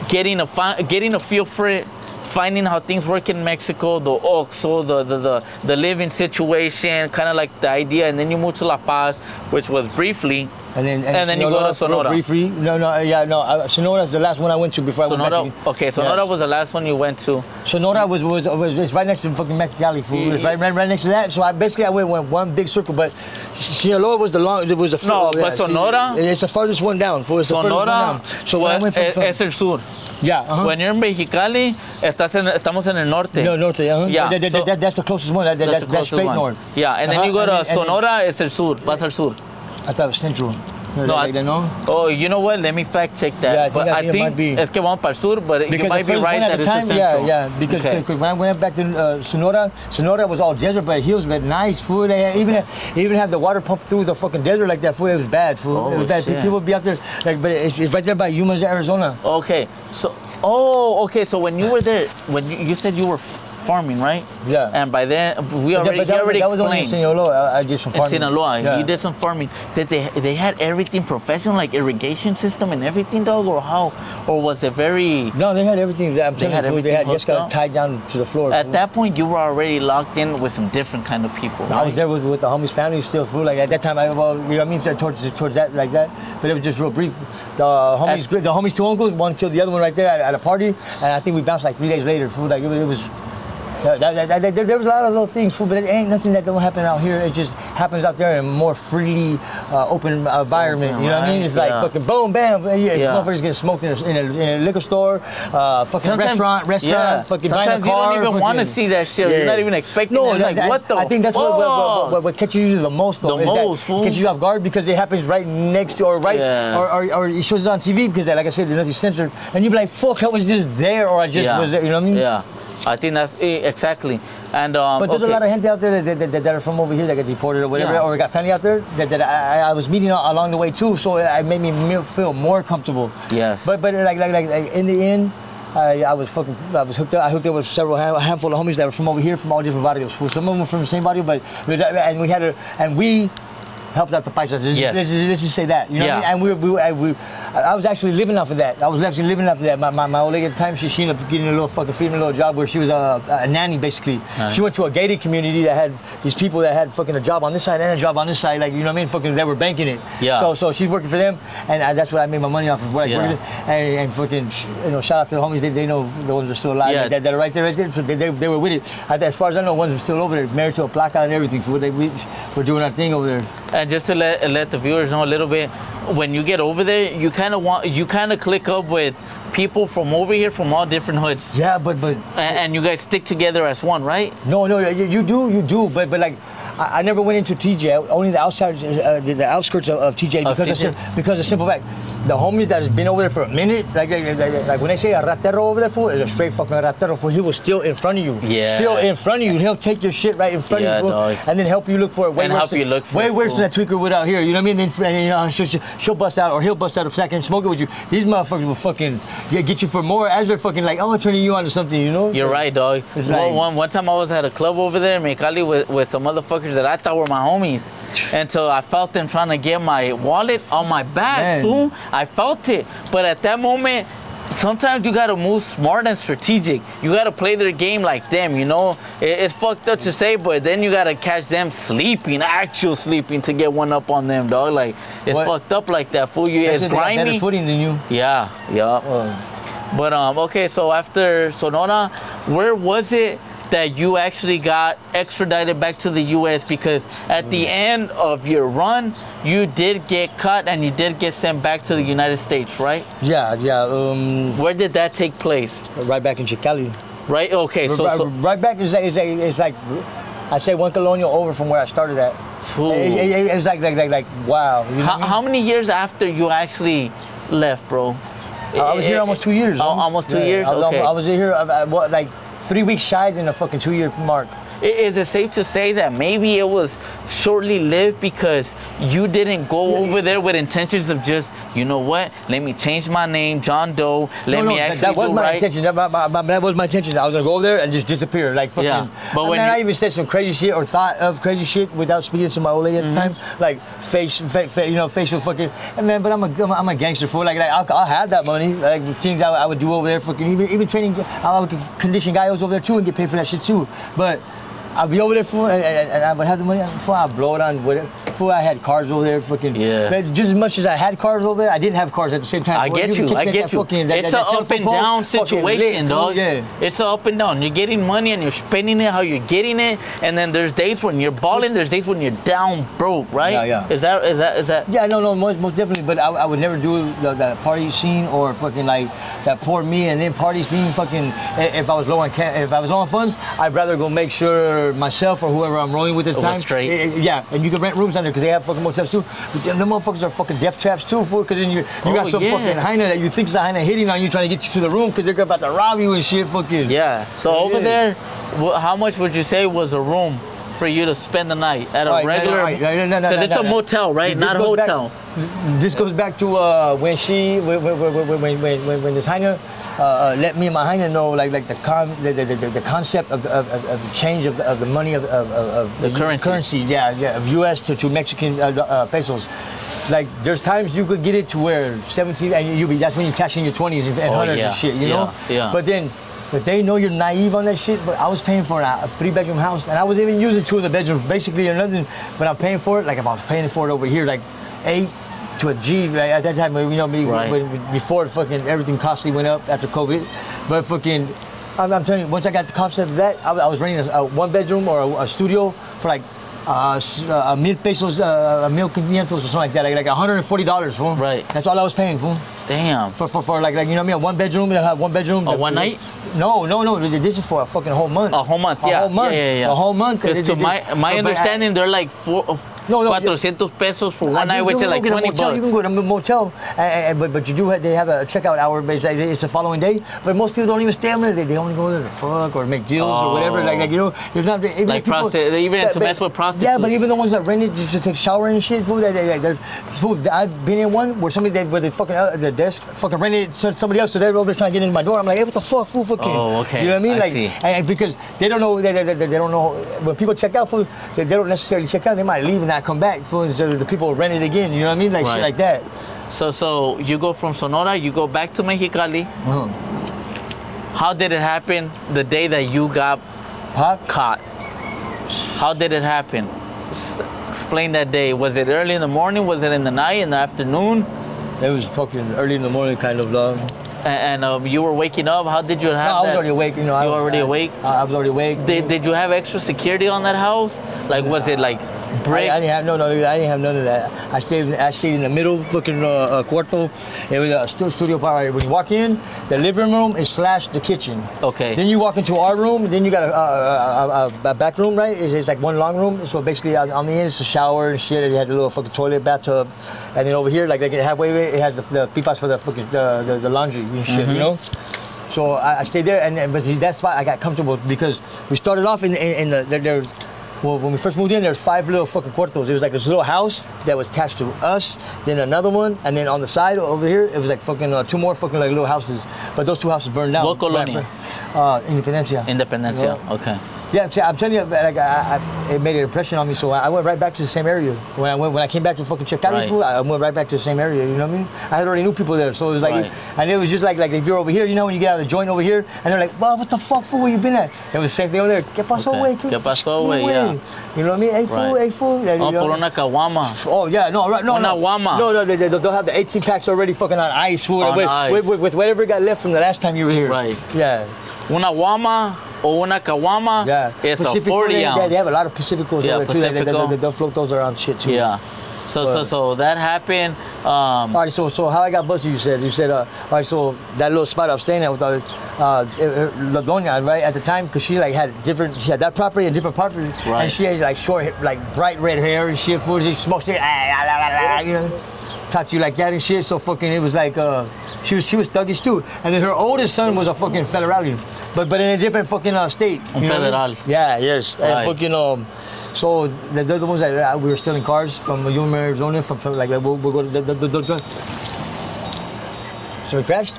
getting a feel for it, finding how things work in Mexico, the OXXO, the living situation, kind of like the idea, and then you move to La Paz, which was briefly. And then you go to Sonora. Briefly. Sonora is the last one I went to before I went back to. Okay, Sonora was the last one you went to. Sonora was it's right next to fucking Mexicali, fool. It's right next to that. So I went one big circle, but Sinaloa was but Sonora. It's the farthest one down, fool. Sonora. So when I went from es el sur. Yeah. When you're in Mexicali, estamos en el norte. No, norte. Yeah. That's the closest one. That's straight north. Yeah, and then you go to Sonora, es el sur. Vas al sur. I thought it was central. Oh, you know what? Let me fact check that. Yeah, I think it might be. Es que vamos para el sur, but you might be right that it's the central. Yeah, because when I went back to Sonora was all desert, but hills, but nice food. They even had the water pump through the fucking desert like that. Food, it was bad. Food, it was bad. People would be out there, like, but it's right there by Yuma, Arizona. Okay, so. Oh, okay. So when you were there, when you said you were farming, right? Yeah. And by then, he already that was only in explained. Sinaloa. I did some In farming. Sinaloa, Yeah. you did some farming. Did they had everything professional, like irrigation system and everything, dog, or how, or was it very? No, they had everything. I'm telling you, they had just got hooked up? tied down to the floor. At that point, you were already locked in with some different kind of people. I was right? there with the homies' family still, food. Like at that time, you know what I mean, towards that like that. But it was just real brief. The homies' two uncles, one killed the other one right there at a party, and I think we bounced like 3 days later. Food, like it was. There was a lot of little things, food, but it ain't nothing that don't happen out here. It just happens out there in a more freely open environment. You know what I mean? It's like fucking boom, bam. Motherfuckers getting smoked in a liquor store, fucking restaurant, fucking sometimes buying a car. You don't even want to see that shit. You're not even expecting it. Like, what the I think that's what catches you the most, though. Catches you off guard because it happens right next to, or he shows it on TV because, like I said, there's nothing censored. And you be like, fuck, I was just there, or I just was there. You know what I mean? Yeah. I think that's exactly. And but there's a lot of gente out there that are from over here that got deported or whatever, or got family out there that I was meeting along the way too. So it made me feel more comfortable. Yes. But like in the end, I was hooked up. I hooked up with a handful of homies that were from over here, from all different barrios. Some of them were from the same barrio, and we helped out the paisas. Let's just say that. You know what I mean? And I was actually living off of that. My old lady at the time, she ended up getting feeding a little job where she was a nanny, basically. Right. She went to a gated community that had these people that had fucking a job on this side and a job on this side, like, you know what I mean? Fucking, they were banking it. Yeah. So she's working for them, and that's what I made my money off of. Like, and fucking, you know, shout out to the homies. They know the ones that are still alive. That are right there. So they were with it. As far as I know, ones are still over there, married to a placa and everything. We're doing our thing over there. And just to let the viewers know a little bit, when you get over there, you kind of click up with people from over here from all different hoods. Yeah, but and you guys stick together as one, right? No, you do, but like. I never went into TJ. Only the outside, the outskirts of TJ because of simple fact, the homies that has been over there for a minute, like when they say a ratero over there, fool, it's a straight fucking ratero. Fool, he was still in front of you. Yeah. Still in front of you. He'll take your shit right in front of you, fool, and then help you look for it. Way worse than that tweaker would out here. You know what I mean? And you know, she'll bust out, or he'll bust out a sack and smoke it with you. These motherfuckers will fucking get you for more as they're fucking like, oh, turning you on to something, you know? You're right, dog. One time I was at a club over there in Mexicali with some motherfuckers that I thought were my homies, and so I felt them trying to get my wallet on my back, fool. I felt it, but at that moment, sometimes you gotta move smart and strategic. You gotta play their game like them, you know? It's fucked up to say, but then you gotta catch them actual sleeping to get one up on them, dog. Like, it's fucked up like that, fool. It's grimy. Better footing than you. Yeah. But okay, so after Sonora, where was it that you actually got extradited back to the U.S.? Because at the end of your run, you did get caught and you did get sent back to the United States, right? Yeah. Where did that take place? Right back in Chicali. Right. Okay. So right back is like I say one colonial over from where I started at. It's like wow. You know how many years after you actually left, bro? I was here almost 2 years. Almost 2 years. Okay. I was here like 3 weeks shy than a fucking 2 year mark. Is it safe to say that maybe it was shortly lived because you didn't go over there with intentions of just, you know what, let me change my name, John Doe, that was my intention. That was my intention. I was gonna go over there and just disappear, like fucking. Yeah. But I even said some crazy shit or thought of crazy shit without speaking to my old lady at the time, like facial fucking. And man, but I'm a gangster fool. Like I'll have that money. Like things I would do over there, fucking even training. I would condition guys over there too and get paid for that shit too. But I'll be over there and I would have the money before I blow it on with it. Before I had cars over there, fucking. Yeah. But just as much as I had cars over there, I didn't have cars at the same time. I get you. It's an up and down situation, dog. Yeah. It's an up and down. You're getting money and you're spending it how you're getting it, and then there's days when you're balling. There's days when you're down broke, right? Yeah. Is that? Yeah, no, most definitely. But I would never do the party scene or fucking like that poor me and then party scene. Fucking if I was low on funds, I'd rather go make sure myself or whoever I'm rolling with at the time. Straight. Yeah, and you can rent rooms down there because they have fucking motels too. But them motherfuckers are fucking death traps too, fool. Because then you got some fucking hyena that you think is a hyena hitting on you, trying to get you to the room because they're about to rob you and shit, fucking. Yeah. So over there, how much would you say was a room for you to spend the night at a Right, regular? no, Because it's a motel, right? This Not a goes back- hotel. This goes back to when this Heine let me and my Heine know like the concept of the change of the money of The currency. yeah, of U.S. to Mexican pesos. Like there's times you could get it to where 17 and that's when you cash in your 20s and 100s yeah. and shit, you know. Yeah. But they know you're naive on that shit. But I was paying for a 3-bedroom house, and I was even using 2 of the bedrooms, basically or nothing. But I'm paying for it like if I was paying for it over here, like 8 to a G. Like at that time, you know, before fucking everything costly went up after COVID. But fucking, I'm telling you, once I got the concept of that, I was renting a 1-bedroom or a studio for like $1,000 pesos, $1,500 or something like that, like $140, fool. Right. That's all I was paying, fool. Damn. For like you know what I mean, a 1-bedroom, I have 1 bedroom. One night? No. This is for a fucking whole month. A whole month, yeah. A whole month. Yeah. A whole month. Because to my understanding, they're like 400 pesos for one night, which is like 20 bucks. You can go to a motel, but they have a checkout hour, but it's the following day. But most people don't even stay on there. They only go there to fuck or make deals or whatever. Like you know, there's not even like people, they even to mess with prostitutes. Yeah, but even the ones that rent it just to take shower and shit, food. I've been in one where where they fucking the desk fucking rented somebody else, so they're over there trying to get into my door. I'm like, hey, what the fuck, fool, fucking. Oh, okay. You know what I mean? I see. And because they don't know, they don't know when people check out, fool, they don't necessarily check out. They might leave and not come back, fool. So the people rent it again. You know what I mean? Like shit like that. So you go from Sonora, you go back to Mexicali. How did it happen the day that you got caught? How did it happen? Explain that day. Was it early in the morning? Was it in the night, in the afternoon? It was fucking early in the morning, kind of, dog. And you were waking up. How did you have I was already awake. You know, you were already awake. I was already awake. Did you have extra security on that house? Like, was it like brick? I didn't have I didn't have none of that. I stayed in the middle, fucking cuarto. It was a studio part. When you walk in, the living room is / the kitchen. Okay. Then you walk into our room. Then you got a back room, right? It's like one long room. So basically, on the end, it's a shower and shit. It had a little fucking toilet, bathtub, and then over here, like halfway, it has the pipas for the fucking the laundry and shit. You know. So I stayed there, but that spot I got comfortable because we started off in the. Well, when we first moved in, there was 5 little fucking cuartos. It was like this little house that was attached to us, then another one, and then on the side over here, it was like fucking 2 more fucking like little houses. But those 2 houses burned down. What colonia? Independencia. Independencia. You know? Okay. Yeah, I'm telling you, like it made an impression on me. So I went right back to the same area. When I came back to fucking check out, I went right back to the same area. You know what I mean? I had already knew people there, so it was like, and it was just like if you're over here, you know, when you get out of the joint over here, and they're like, well, what the fuck, fool, where you been at? It was the same thing over there. ¿Qué pasó, güey? ¿Qué pasó, güey? Yeah. You know what I mean? Hey, fool, hey, fool. Yeah, oh, por una caguama. Oh, yeah, no, Una guama. No, they'll have the 18 packs already fucking on ice, fool. With whatever got left from the last time you were here. Right. Yeah. Una guama or una caguama is a 40 ounce. They have a lot of Pacificos over there too. They'll float those around shit too. Yeah. So that happened. All right. So how I got busted? You said. All right. So that little spot I was staying at with La Doña, right at the time, because she like had that property and different property, and she had like short, like bright red hair and shit. She smoked it, you know, talk to you like that and shit. So fucking, it was like she was thuggish too. And then her oldest son was a fucking federal, but in a different fucking state. Federal. Yeah. Yes. Right. And fucking So they're the ones that we were stealing cars from Yuma, Arizona, from like we'll go to the So we crashed?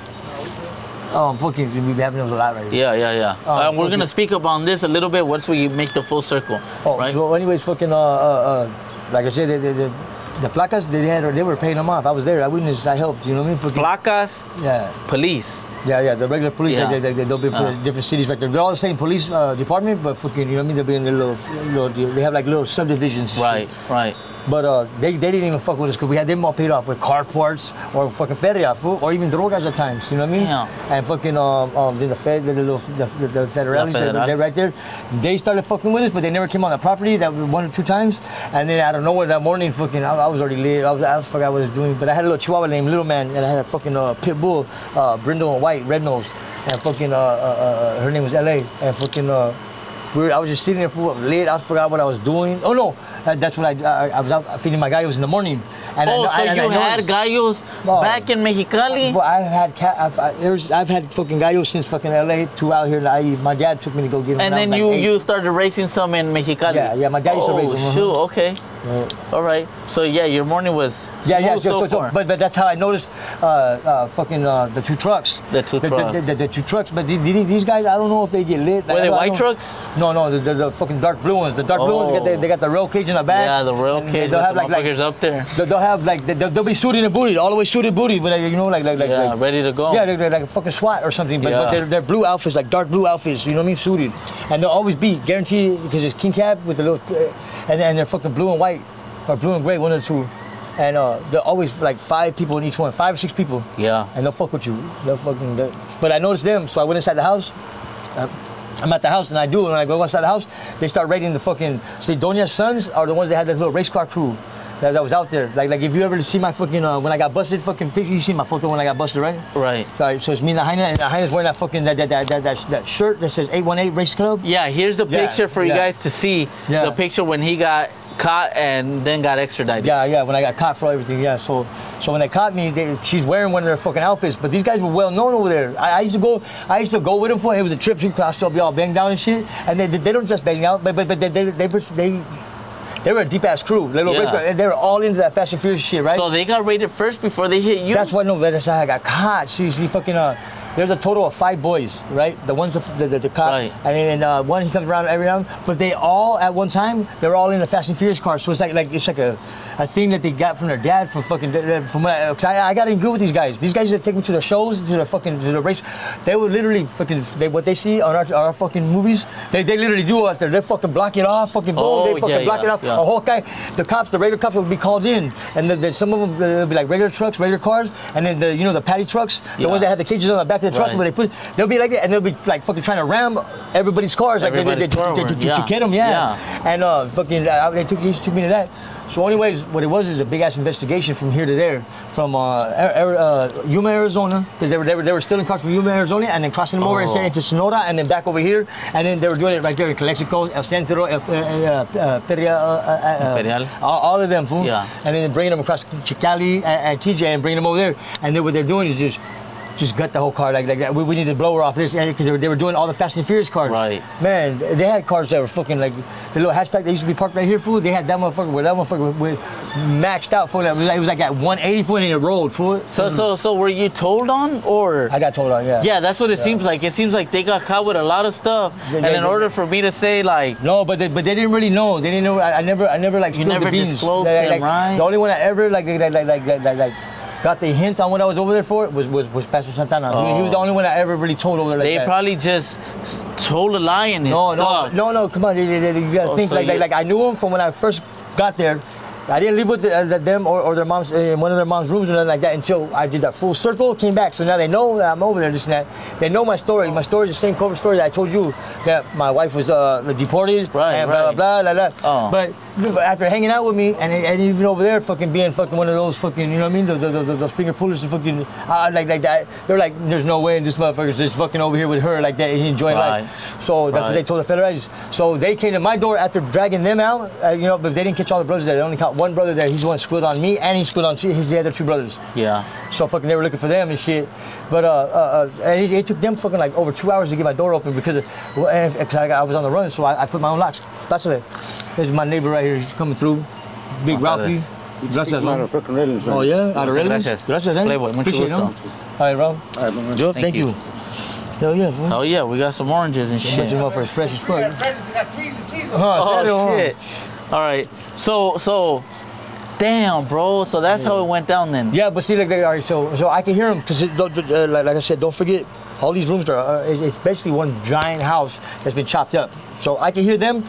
Oh, fucking, we've been having those a lot right here. Yeah. We're gonna speak up on this a little bit once we make the full circle. Oh, right? So anyways, fucking, like I said, the placas, they were paying them off. I was there, I witnessed, I helped, you know what I mean? Fucking, placas, police. Yeah, the regular police, they'll be for different cities right there. They're all the same police department, but fucking, you know what I mean? They'll be in the little they have like little subdivisions. Right. But they didn't even fuck with us because we had them all paid off with car parts or fucking feria, or even drogas at times, you know what I mean? Yeah. And fucking then the federales, they're right there. They started fucking with us, but they never came on the property. That was 1 or 2 times. And then out of nowhere that morning, fucking, I was already lit. I forgot what I was doing, but I had a little Chihuahua named Little Man, and I had a fucking pit bull, brindle and white, red nose, and fucking her name was LA, and fucking I was just sitting there lit. I forgot what I was doing. Oh no. That's when I was out feeding my guy. It was in the morning, And Oh, so you had gallos back in Mexicali? Well, I've had fucking gallos since fucking LA to out here in the IE. My dad took me to go get them. And then you started racing some in Mexicali? Yeah, my dad used to race them. Oh, shoot, okay. All right. So yeah, your morning was smooth so far. But that's how I noticed the two trucks. The two trucks. But these guys, I don't know if they get lit. Were they white trucks? No, the fucking dark blue ones. The dark blue ones, they got the rail cage in the back. Yeah, the rail cage. They'll have like up there. They'll have like they'll be suited and booted, all the way suited booted, but like ready to go. Yeah, they're like a fucking SWAT or something. But they're blue outfits, like dark blue outfits. You know what I mean? Suited, and they'll always be guaranteed because it's king cab with the little, and they're fucking blue and white. Or blue and gray, one or two. And they're always like 5 people in each one, 5 or 6 people. Yeah. And they'll fuck with you. But I noticed them, so I went inside the house. I'm at the house, and when I go inside the house, they start raiding the fucking, see, Donia's sons are the ones that had this little race car crew that was out there. Like if you ever see my fucking, when I got busted fucking picture, you see my photo when I got busted, right? Right. So it's me and the Heine, and the Heine's wearing that fucking, that shirt that says 818 Race Club. Yeah, here's the picture for you guys to see. Yeah. The picture when he got caught and then got extradited. Yeah, when I got caught for everything, yeah. So when they caught me, she's wearing one of their fucking outfits. But these guys were well known over there. I used to go with them for it. It was a trip. I'll be all banged down and shit. And they don't just bang out, but they were a deep ass crew. They were all into that Fast and Furious shit, right? So they got raided first before they hit you. That's how I got caught. She fucking there's a total of 5 boys, right? The ones the cop, right. And then one he comes around every now and then. But they all at one time they're all in the Fast and Furious car. So it's like a thing that they got from their dad from when I got in good with these guys. These guys that take me to the shows, to the race. They would literally what they see on our fucking movies. They literally do out there. They fucking block it off, fucking boom. They fucking block it off. Yeah. A whole guy, the regular cops would be called in, and then some of them they'll be like regular trucks, regular cars, and then the paddy trucks, the ones that had the cages on the back of the truck, where they'll be like that, and they'll be like fucking trying to ram everybody's cars, like to get them, and they took me to that. So anyways, what it was is a big ass investigation from here to there, from Yuma, Arizona, because they were stealing cars from Yuma, Arizona, and then crossing them over into Sonora, and then back over here, and then they were doing it right there in Calexico, El Centro, Imperial, all of them, fool. Yeah. And then bringing them across Chicali and TJ and bringing them over there, and then what they're doing is just gut the whole car like that. We need to blow her off this, because they were doing all the Fast and Furious cars. Right. Man, they had cars that were fucking like the little hatchback that used to be parked right here, fool. They had that motherfucker was maxed out, fool. It was like at 180, fool, and it rolled, fool. So were you told on, or? I got told on, yeah. Yeah, that's what it seems like. It seems like they got caught with a lot of stuff, and in order for me to say like. No, but they didn't really know. They didn't know. I never like spilled the beans. You never disclosed them, right? The only one I ever like got the hint on what I was over there for was Pastor Santana. He was the only one I ever really told over there like that. They probably just told a lie in his stuff. No, come on. You gotta think like I knew him from when I first got there. I didn't live with them or their moms in one of their mom's rooms or nothing like that until I did that full circle, came back. So now they know that I'm over there, this and that. They know my story. My story is the same cover story that I told you, that my wife was deported, and blah, blah, blah, blah, blah. But after hanging out with me, and even over there being one of those fucking, you know what I mean, those finger pullers, fucking, like that, they're like, there's no way this motherfucker's just fucking over here with her like that, and he enjoying life. So that's what they told the federalists. So they came to my door after dragging them out, but they didn't catch all the brothers there. They only caught one brother there. He's the one squid on me, and he squid on the other 2 brothers. Yeah. So fucking they were looking for them and shit. But and it took them fucking like over 2 hours to get my door open because I was on the run, so I put my own locks. That's it. There's my neighbor right here. He's coming through. Big Ralphie. Gracias. Oh yeah? Out of Redlands? Gracias. Playboy, mucho gusto. All right, bro. All right, bro. Thank you. Hell yeah, fool. Oh yeah, we got some oranges and shit. Bunch of motherfuckers fresh as fuck. Oh shit. All right. So, damn, bro. So that's how it went down then. Yeah, but see, all right, so I can hear them because, like I said, don't forget, all these rooms are. It's basically one giant house that's been chopped up. So I can hear them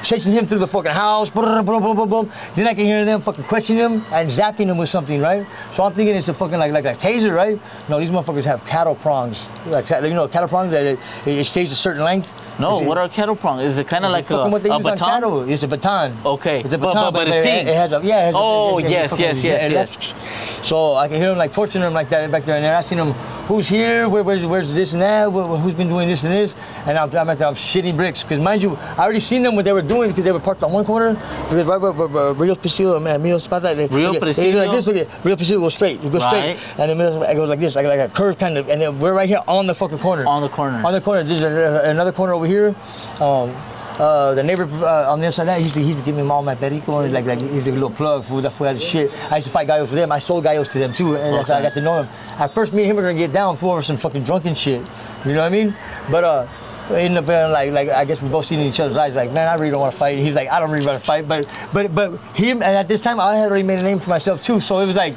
chasing him through the fucking house. Boom, boom, boom, boom, boom. Then I can hear them fucking questioning him and zapping him with something, right? So I'm thinking it's a fucking like a taser, right? No, these motherfuckers have cattle prongs. Cattle prongs that it stays a certain length. No, what are cattle prongs? Is it kind of like a baton? It's a baton. Okay. It's a baton, but it's deep. It has a, yes. So I can hear them like torturing him like that back there, and they're asking him, who's here, where's this and that, who's been doing this and this, and I'm shitting bricks. Because mind you, I already seen them what they were doing because they were parked on one corner. Because right where Rio Presidio, Rio Presidio. Like this, look at Rio Presidio, go straight, straight, and then it goes like this, like a curve kind of, and then we're right here on the fucking corner. On the corner. On the corner. There's another corner over here. The neighbor on the other side of that, he used to give me all my perico, and like he's a little plug for that had shit. I used to fight gallos for them. I sold gallos to them too, and that's how I got to know him. At first, me and him were gonna get down for some fucking drunken shit. You know what I mean? But we ended up being like I guess we both seen in each other's eyes. Like, man, I really don't want to fight. He's like, I don't really want to fight. But him, and at this time, I had already made a name for myself too. So it was like,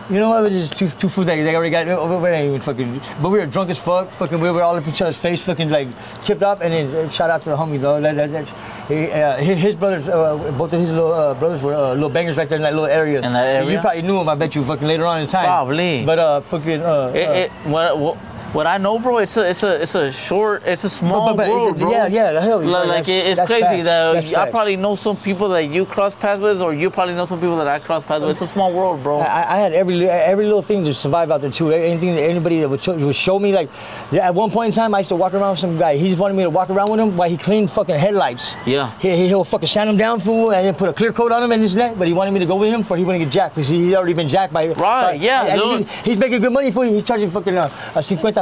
you know what? It was just two fools that they already got. We ain't even fucking. But we were drunk as fuck. Fucking, we were all up each other's face, fucking like tipped off. And then shout out to the homie though. His brothers, both of his little brothers were little bangers right there in that little area. In that area. You probably knew him. I bet you fucking later on in time. Probably. But fucking. What I know, bro, it's a small world, bro. Yeah, hell yeah. Like it's crazy that I probably know some people that you cross paths with, or you probably know some people that I cross paths with. It's a small world, bro. I had every little thing to survive out there too. Anything that anybody that would show me, like at one point in time, I used to walk around with some guy. He just wanted me to walk around with him while he cleaned fucking headlights. Yeah. He'll fucking stand him down, fool, and then put a clear coat on him and this and that. But he wanted me to go with him for he wouldn't get jacked because he'd already been jacked by. Right. Yeah. He's making good money for you. He's charging fucking 50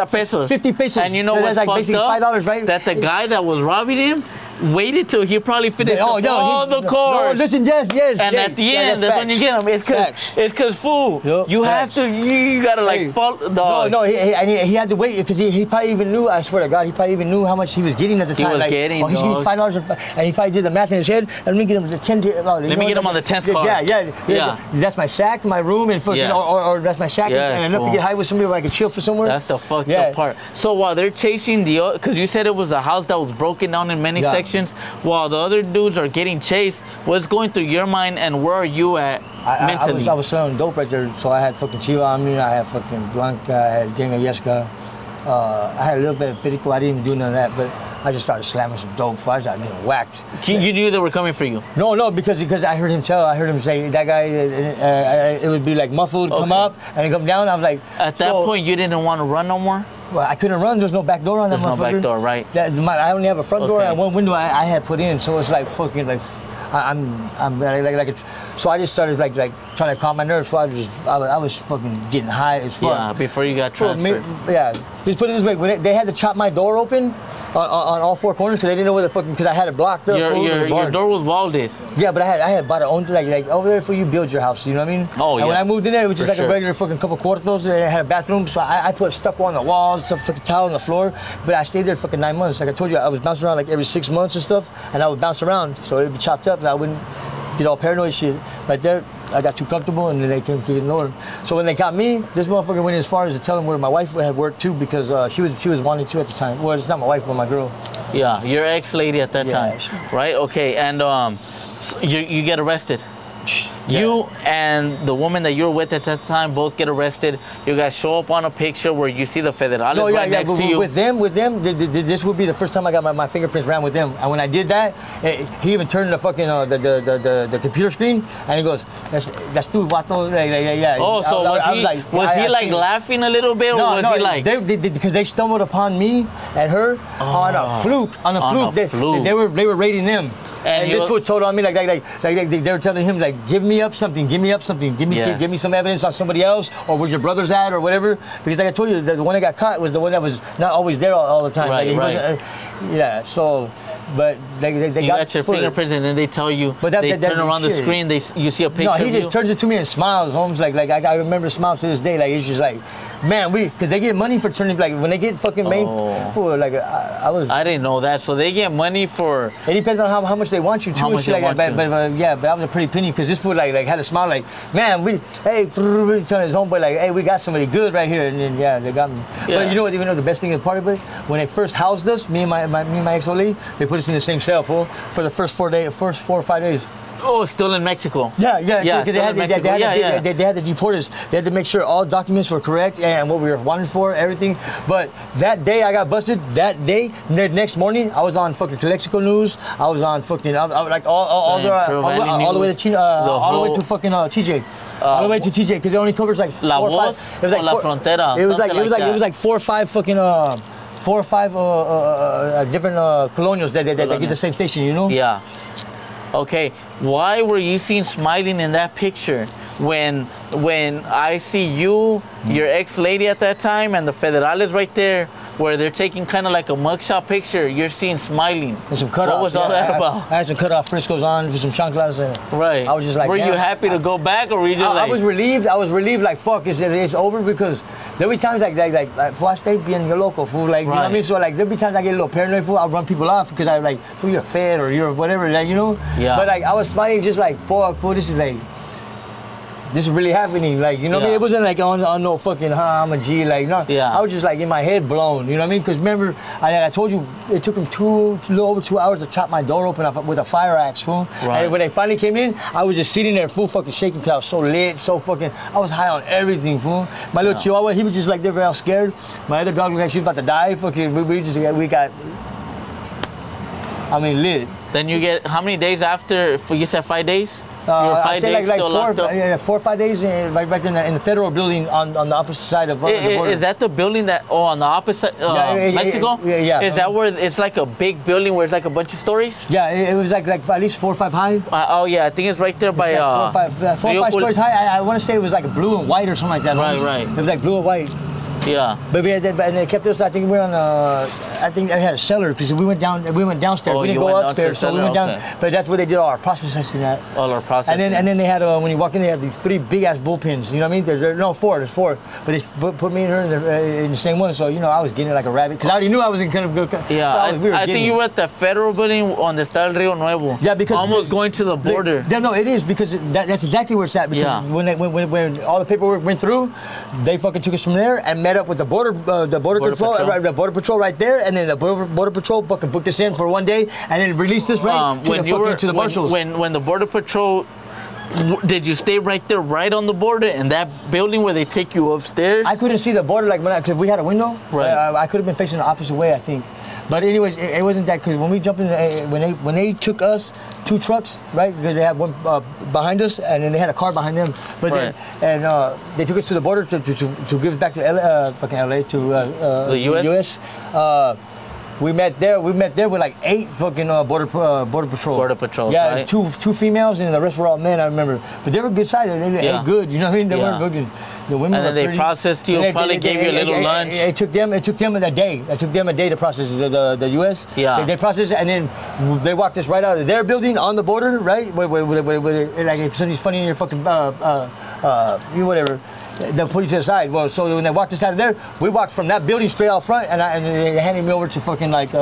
pesos. 50 pesos. And you know what's like fucked basically up? $5, right? That the guy that was robbing him waited till he probably finished all the cars. No, listen, yes. And at the end, that's when you get him. It's cause fool. Yep, you have to. You gotta like fall. Dog. No. He had to wait because he probably even knew. I swear to God, he probably even knew how much he was getting at the time. He was like, getting. He's getting $5, and he probably did the math in his head. Let me get him the 10. Let me get him on the 10th car. Yeah. That's my shack, my room, and fucking, or that's my shack, and enough to get high with somebody where I can chill for somewhere. That's the fucked up part. So while they're chasing because you said it was a house that was broken down in many sections, while the other dudes are getting chased, what's going through your mind and where are you at mentally? I was selling dope right there, so I had fucking Chiva on me, I had fucking Blanca, I had Ganga Yeska, I had a little bit of Perico, I didn't even do none of that, but I just started slamming some dope, so I started getting whacked. You knew they were coming for you? No, because I heard him say, that guy, it would be like muffled, come up, and come down, I was like... At that point, you didn't want to run no more? Well, I couldn't run. There's no back door on that motherfucker. There's no back door, right? I only have a front door and one window I had put in, so it's like fucking like I'm like so I just started like trying to calm my nerves. So I was fucking getting high as fuck. Yeah, before you got transferred. Just put it this way: when they had to chop my door open on all four corners because they didn't know where the fucking because I had it blocked up. Your door was walled. Yeah, but I had bought it own like over there for you build your house. You know what I mean? Oh yeah. And when I moved in there, it was just like a regular fucking couple cuartos. It had a bathroom, so I put stucco on the walls, some fucking towel on the floor. But I stayed there fucking 9 months. Like I told you, I was bouncing around like every 6 months and stuff, and I would bounce around, so it'd be chopped up, and I wouldn't get all paranoid shit. Right there, I got too comfortable, and then they came to ignore him. So when they got me, this motherfucker went as far as to tell them where my wife had worked too, because she was wanting to at the time. Well, it's not my wife, but my girl. Yeah, your ex-lady at that time, right? Okay, and so you get arrested. Yeah. You and the woman that you were with at that time both get arrested. You guys show up on a picture where you see the federales right next to you. With them, this would be the first time I got my fingerprints ran with them. And when I did that, he even turned the fucking the computer screen, and he goes, "That's tu vato." Yeah. Oh, so was he like laughing a little bit, or was he like? Because they stumbled upon me and her on a fluke. They were raiding them. And this fool told on me like they were telling him like, give me up something, give me some evidence on somebody else, or where your brother's at, or whatever. Because like I told you, the one that got caught was the one that was not always there all the time. Right. Yeah. So, but they got your fingerprints, and then they tell you. But they turn around the screen. You see a picture. No, he just turns it to me and smiles. Holmes like I remember smiles to this day. Like he's just like, man, because they get money for turning, like when they get fucking made for like I didn't know that. So they get money for. It depends on how much they want you to. But I was a pretty penny because this fool like had a smile like, man, telling his homeboy like, hey, we got somebody good right here, and then they got me. Yeah. But you know what? Even though the best thing in the part of it, when they first housed us, me and my ex-old lady, they put us in the same cell for the first 4 or 5 days. Oh, still in Mexico. Yeah. Still in Mexico. They had to deport us. They had to make sure all documents were correct and what we were wanted for, everything. But that day I got busted. That day, the next morning, I was on fucking Calexico News. I was on fucking all the way to all the way to fucking TJ. All the way to TJ because it only covers like 4 or 5. It was like La Frontera. It was like 4 or 5 fucking 4 or 5 different colonials that get the same station, you know? Yeah. Okay. Why were you seen smiling in that picture when I see you, your ex-lady at that time, and the federales right there, where they're taking kind of like a mugshot picture? You're seeing smiling. And some cutoffs. What was all that about? I had some cutoff Frisco's on with some chanclas. Right. I was just like, were you happy to go back, or were you just I was relieved. I was relieved, like, fuck, it's over, because there'll be times like for I stay being your local fool, like, you know what I mean? So like there'll be times I get a little paranoid, fool. I'll run people off because I like, fool, you're fed or you're whatever, like, you know? Yeah. But like I was smiling, just like, fuck, fool, this is really happening, like, you know what I mean? It wasn't like on no fucking, I'm a G, like, no. Yeah. I was just like in my head blown, you know what I mean? Because remember, I told you, it took them a little over 2 hours to chop my door open with a fire axe, fool. Right. And when they finally came in, I was just sitting there, full fucking shaking, because I was so lit, so fucking, I was high on everything, fool. My little chihuahua, he was just like there, all scared. My other dog looked like she was about to die, fucking, we got, I mean, lit. Then you get, how many days after, you said 5 days? You were 5 days like still locked up? 4 or 5 days right in the federal building on the opposite side of the border. Is that the building that, on the opposite, Mexico? Yeah. Is that where it's like a big building where it's like a bunch of stories? Yeah, it was like at least 4 or 5 high. Oh yeah, I think it's right there by, like 4 or 5 stories high. I want to say it was like blue and white or something like that. Right. It was like blue and white. Yeah. But and they kept us. I think we were on. I think I had a cellar because we went downstairs. Oh, we didn't go upstairs, so we went down. Okay. But that's where they did all our processing at. All our processing. And then they had when you walk in, they had these 3 big ass bullpens. You know what I mean? There's 4. There's 4. But they put me and her in the same one. So you know I was getting it like a rabbit because I already knew I was in kind of. Yeah. I think you were at the federal building on the Está el Río Nuevo. Yeah, because almost going to the border. No, it is because that's exactly where it's at. Because when all the paperwork went through, they fucking took us from there and met up with the border patrol right there, and then the border patrol fucking booked us in for 1 day, and then released us to the marshals. When the border patrol, did you stay right there, right on the border in that building where they take you upstairs? I couldn't see the border because we had a window. Right. I could have been facing the opposite way, I think. But anyways, it wasn't that, because when we jumped in, when they took us 2 trucks, right? Because they had one behind us, and then they had a car behind them. But then they took us to the border to give us back to fucking LA to the US. We met there with like 8 fucking border patrol. Border patrol. Yeah, right? 2 females, and the rest were all men. I remember, but they were good size. They ate good. You know what I mean? They weren't fucking. The women and then they pretty. processed you. Probably gave you a little lunch. It took them a day. It took them a day to process the U.S. Yeah. They processed it, and then they walked us right out of their building on the border, right? Where like if something's funny in your fucking whatever. They'll put you to the side. Well, so when they walked us out of there, we walked from that building straight out front, and they handed me over to fucking like,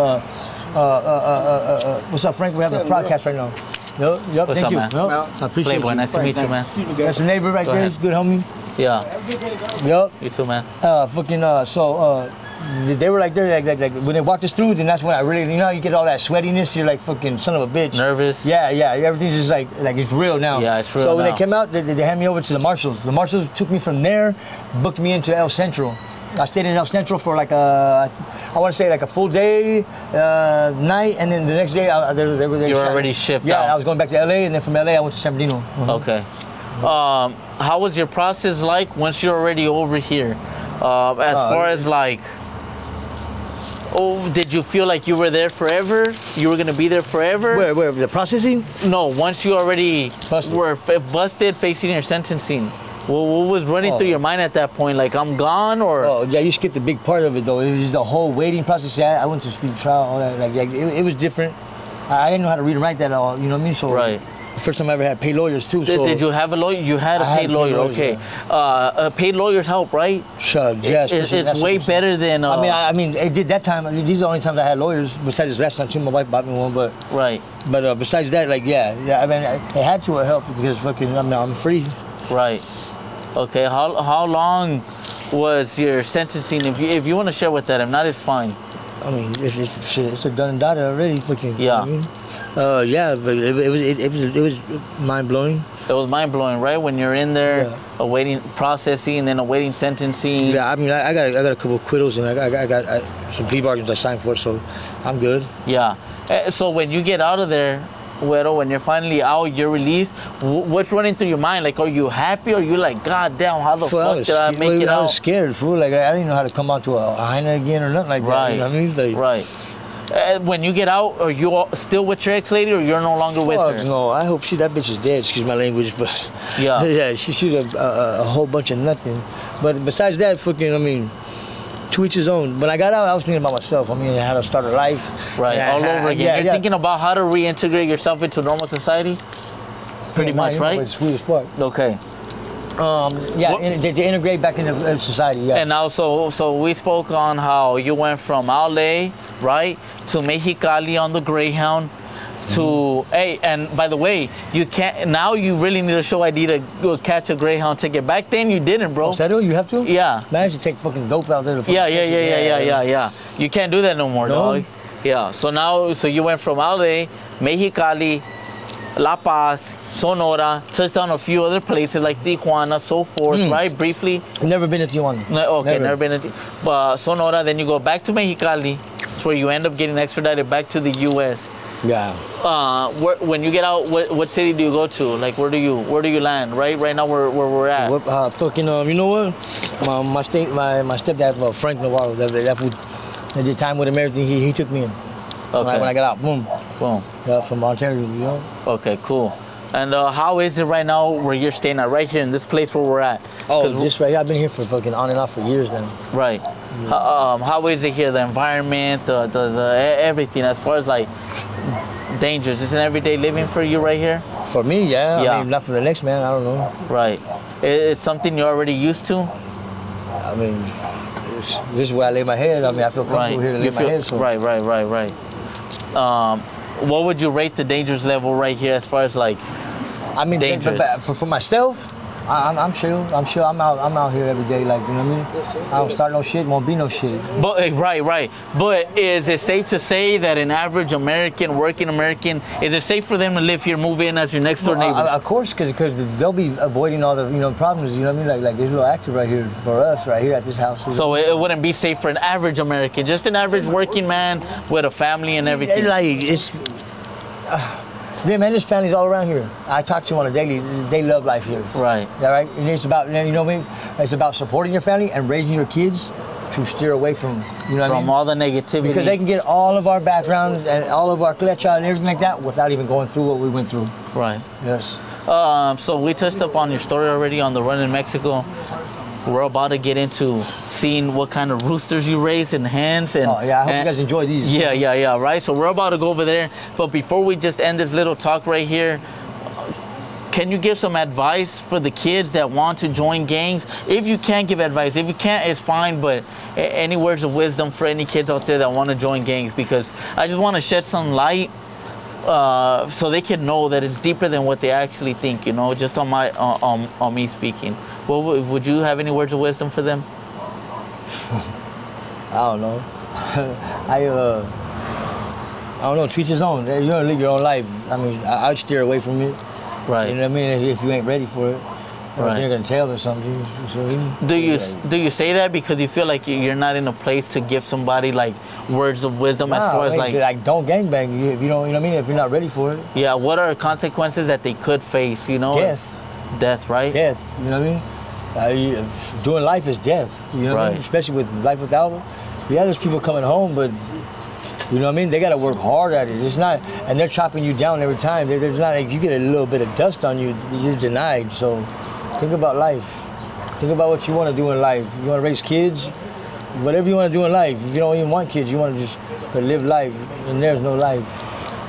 what's up, Frank? We're having a podcast right now. Yep, what's thank up, you. man? I appreciate Playboy, you. nice to meet you, man. That's the neighbor right there. He's good homie. Yeah. Yep. You too, man. They were like when they walked us through, then that's when I really, you get all that sweatiness. You're like fucking son of a bitch. Nervous. Yeah. Everything's just like it's real now. Yeah, it's real. So when they came out, they handed me over to the marshals. The marshals took me from there, booked me into El Centro. I stayed in El Centro for like I want to say like a full day, night, and then the next day they you were already shipped out. Yeah, I was going back to LA, and then from LA I went to San Bernardino. Okay. How was your process like once you're already over here? As far as like, did you feel like you were there forever? You were gonna be there forever? Where the processing? No, once you already were busted facing your sentencing. What was running through your mind at that point? Like, I'm gone, or? Oh yeah, you skipped a big part of it though. It was the whole waiting process. I went to speed trial, all that. Like it was different. I didn't know how to read and write that all. You know what I mean? So right. First time I ever had paid lawyers too. So did you have a lawyer? You had a paid lawyer, okay. Yeah. Paid lawyers help, right? Sure, yes. It's way better than. I mean, it did that time. These are the only times I had lawyers. Besides this last time too, my wife bought me one, but. Right. But besides that, like yeah. I mean, it had to help because fucking I'm free. Right. Okay. How long was your sentencing? If you want to share with that, if not, it's fine. I mean, it's a done and dotted already. Fucking. Yeah. You know what I mean? Yeah, but it was mind blowing. It was mind blowing, right? When you're in there, awaiting processing, and then awaiting sentencing. Yeah, I mean, I got a couple of acquittals, and I got some plea bargains I signed for, so I'm good. Yeah. So when you get out of there, Huero, when you're finally out, you're released. What's running through your mind? Like, are you happy, or are you like, God damn, how the fuck did I make it out? I was scared, fool. Like, I didn't know how to come out to a hyena again or nothing like that. You know what I mean? Like, right. When you get out, are you still with your ex-lady, or you're no longer with her? No, I hope that bitch is dead, excuse my language, but yeah, she shoot a whole bunch of nothing. But besides that, fucking, I mean, to each his own. When I got out, I was thinking about myself. I mean, how to start a life. Right, all over again. You're thinking about how to reintegrate yourself into normal society? Pretty much, right? It's sweet as fuck. Okay. To integrate back into society, yeah. And now, so we spoke on how you went from LA, right, to Mexicali on the Greyhound, to hey, and by the way, you can't now. You really need a show ID to go catch a Greyhound ticket. Back then, you didn't, bro. Oh, so you have to? Yeah. Man, I should take fucking dope out there. Yeah. You can't do that no more, dog. Yeah. So now, you went from LA, Mexicali, La Paz, Sonora, touched on a few other places like Tijuana, so forth, right? Briefly. Never been to Tijuana. Never been to Sonora. Then you go back to Mexicali. It's where you end up getting extradited back to the U.S. Yeah. When you get out, what city do you go to? Like, where do you land? Right now, where we're at. Fucking, you know what? My stepdad, Frank Navarro, that fool, that did time with him, everything. He took me in. Okay. When I got out, boom. Yeah, from Ontario, you know. Okay, cool. And how is it right now where you're staying at? Right here in this place where we're at. Oh, just right here. I've been here for fucking on and off for years now. Right. Yeah. How is it here? The environment, the everything as far as like dangers. Is it everyday living for you right here? For me, yeah. I mean, not for the next man. I don't know. Right. It's something you're already used to. I mean, this is where I lay my head. I mean, I feel comfortable here to lay my head. So. Right. What would you rate the dangerous level right here as far as like? I mean, dangerous. For myself, I'm chill. I'm out here every day. Like, you know what I mean? I don't start no shit. Won't be no shit. But right. But is it safe to say that an average American, working American, is it safe for them to live here, move in as your next door neighbor? Of course, because they'll be avoiding all the problems. You know what I mean? Like there's a little active right here for us, right here at this house. So it wouldn't be safe for an average American, just an average working man with a family and everything. Yeah, man, there's families all around here. I talk to them on a daily. They love life here. Right. Yeah, right. And it's about, you know what I mean? It's about supporting your family and raising your kids to steer away from, you know what I mean? From all the negativity. Because they can get all of our background and all of our klecha and everything like that without even going through what we went through. Right. Yes. So we touched up on your story already on the run in Mexico. We're about to get into seeing what kind of roosters you raise and hens. And, I hope you guys enjoy these. Yeah, right? So we're about to go over there. But before we just end this little talk right here, can you give some advice for the kids that want to join gangs? If you can't give advice, if you can't, it's fine. But any words of wisdom for any kids out there that want to join gangs? Because I just want to shed some light so they can know that it's deeper than what they actually think, you know, just on my on me speaking. Well, would you have any words of wisdom for them? I don't know. I don't know. Treat your own. You're gonna live your own life. I mean, I'd steer away from it. Right. You know what I mean? If you ain't ready for it, or if you're gonna tell or something. So, do you say that because you feel like you're not in a place to give somebody like words of wisdom as far as like don't gangbang if you don't, you know what I mean? If you're not ready for it. Yeah. What are consequences that they could face? You know. Death, right? Death. You know what I mean? Doing life is death. You know what I mean? Especially with life without it. Yeah, there's people coming home, but you know what I mean? They got to work hard at it. It's not, and they're chopping you down every time. There's not, if you get a little bit of dust on you, you're denied. So think about life. Think about what you want to do in life. You want to raise kids, whatever you want to do in life. If you don't even want kids, you want to just live life, and there's no life.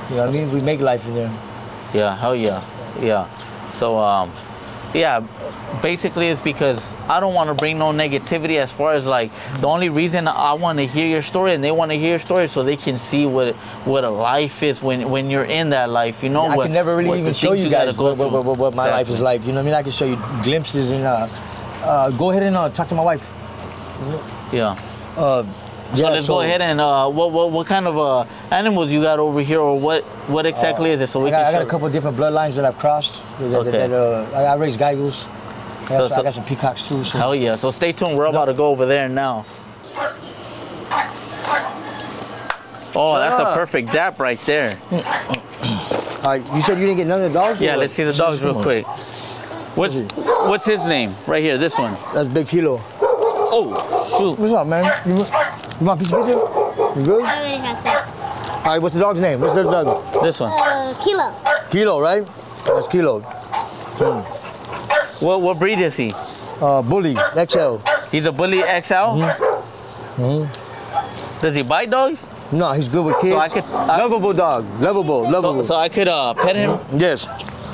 You know what I mean? We make life in there. Yeah, hell yeah. Yeah. So, basically it's because I don't want to bring no negativity as far as like the only reason I want to hear your story and they want to hear your story so they can see what a life is when you're in that life, you know. I can never really even show you guys what my life is like, you know what I mean? I can show you glimpses and go ahead and talk to my wife. Yeah. So let's go ahead and what kind of animals you got over here, or what exactly is it? So I got a couple of different bloodlines that I've crossed. I raise geigos. I got some peacocks too. So. Hell yeah! So stay tuned. We're about to go over there now. Oh, that's a perfect dap right there. All right, you said you didn't get none of the dogs? Yeah, let's see the dogs real quick. What's his name? Right here, this one. That's Big Kilo. Oh, shoot. What's up, man? You want a piece of picture? You good? I already have that. All right, what's the dog's name? What's the dog? This one. Kilo. Kilo, right? That's Kilo. What breed is he? Bully, XL. He's a Bully XL? Does he bite dogs? No, he's good with kids. So I could... lovable dog. Lovable. So I could pet him? Yes.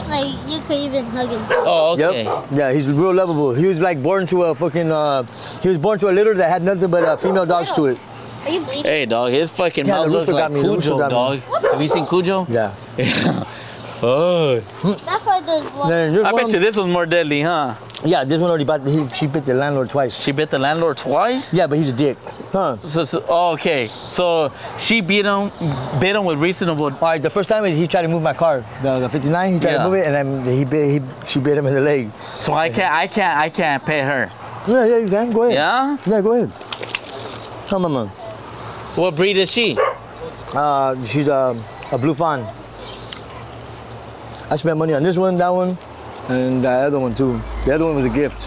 Like, you could even hug him. Oh, okay. Yep. Yeah, he's real lovable. He was like born to a fucking, he was born to a litter that had nothing but female dogs to it. Are you bleeding? Hey, dog, his fucking mouth looks like Cujo, dog. Have you seen Cujo? Yeah. Fuck. That's why there's one. I bet you this was more deadly, huh? Yeah, this one already she bit the landlord twice. She bit the landlord twice? Yeah, but he's a dick. Huh? Okay. So she bit him with reasonable... All right, the first time he tried to move my car, the 59, he tried to move it, and then she bit him in the leg. So I can't pet her. Yeah, you can. Go ahead. Yeah? Yeah, go ahead. Come on, man. What breed is she? She's a blue fawn. I spent money on this one, that one, and the other one too. The other one was a gift.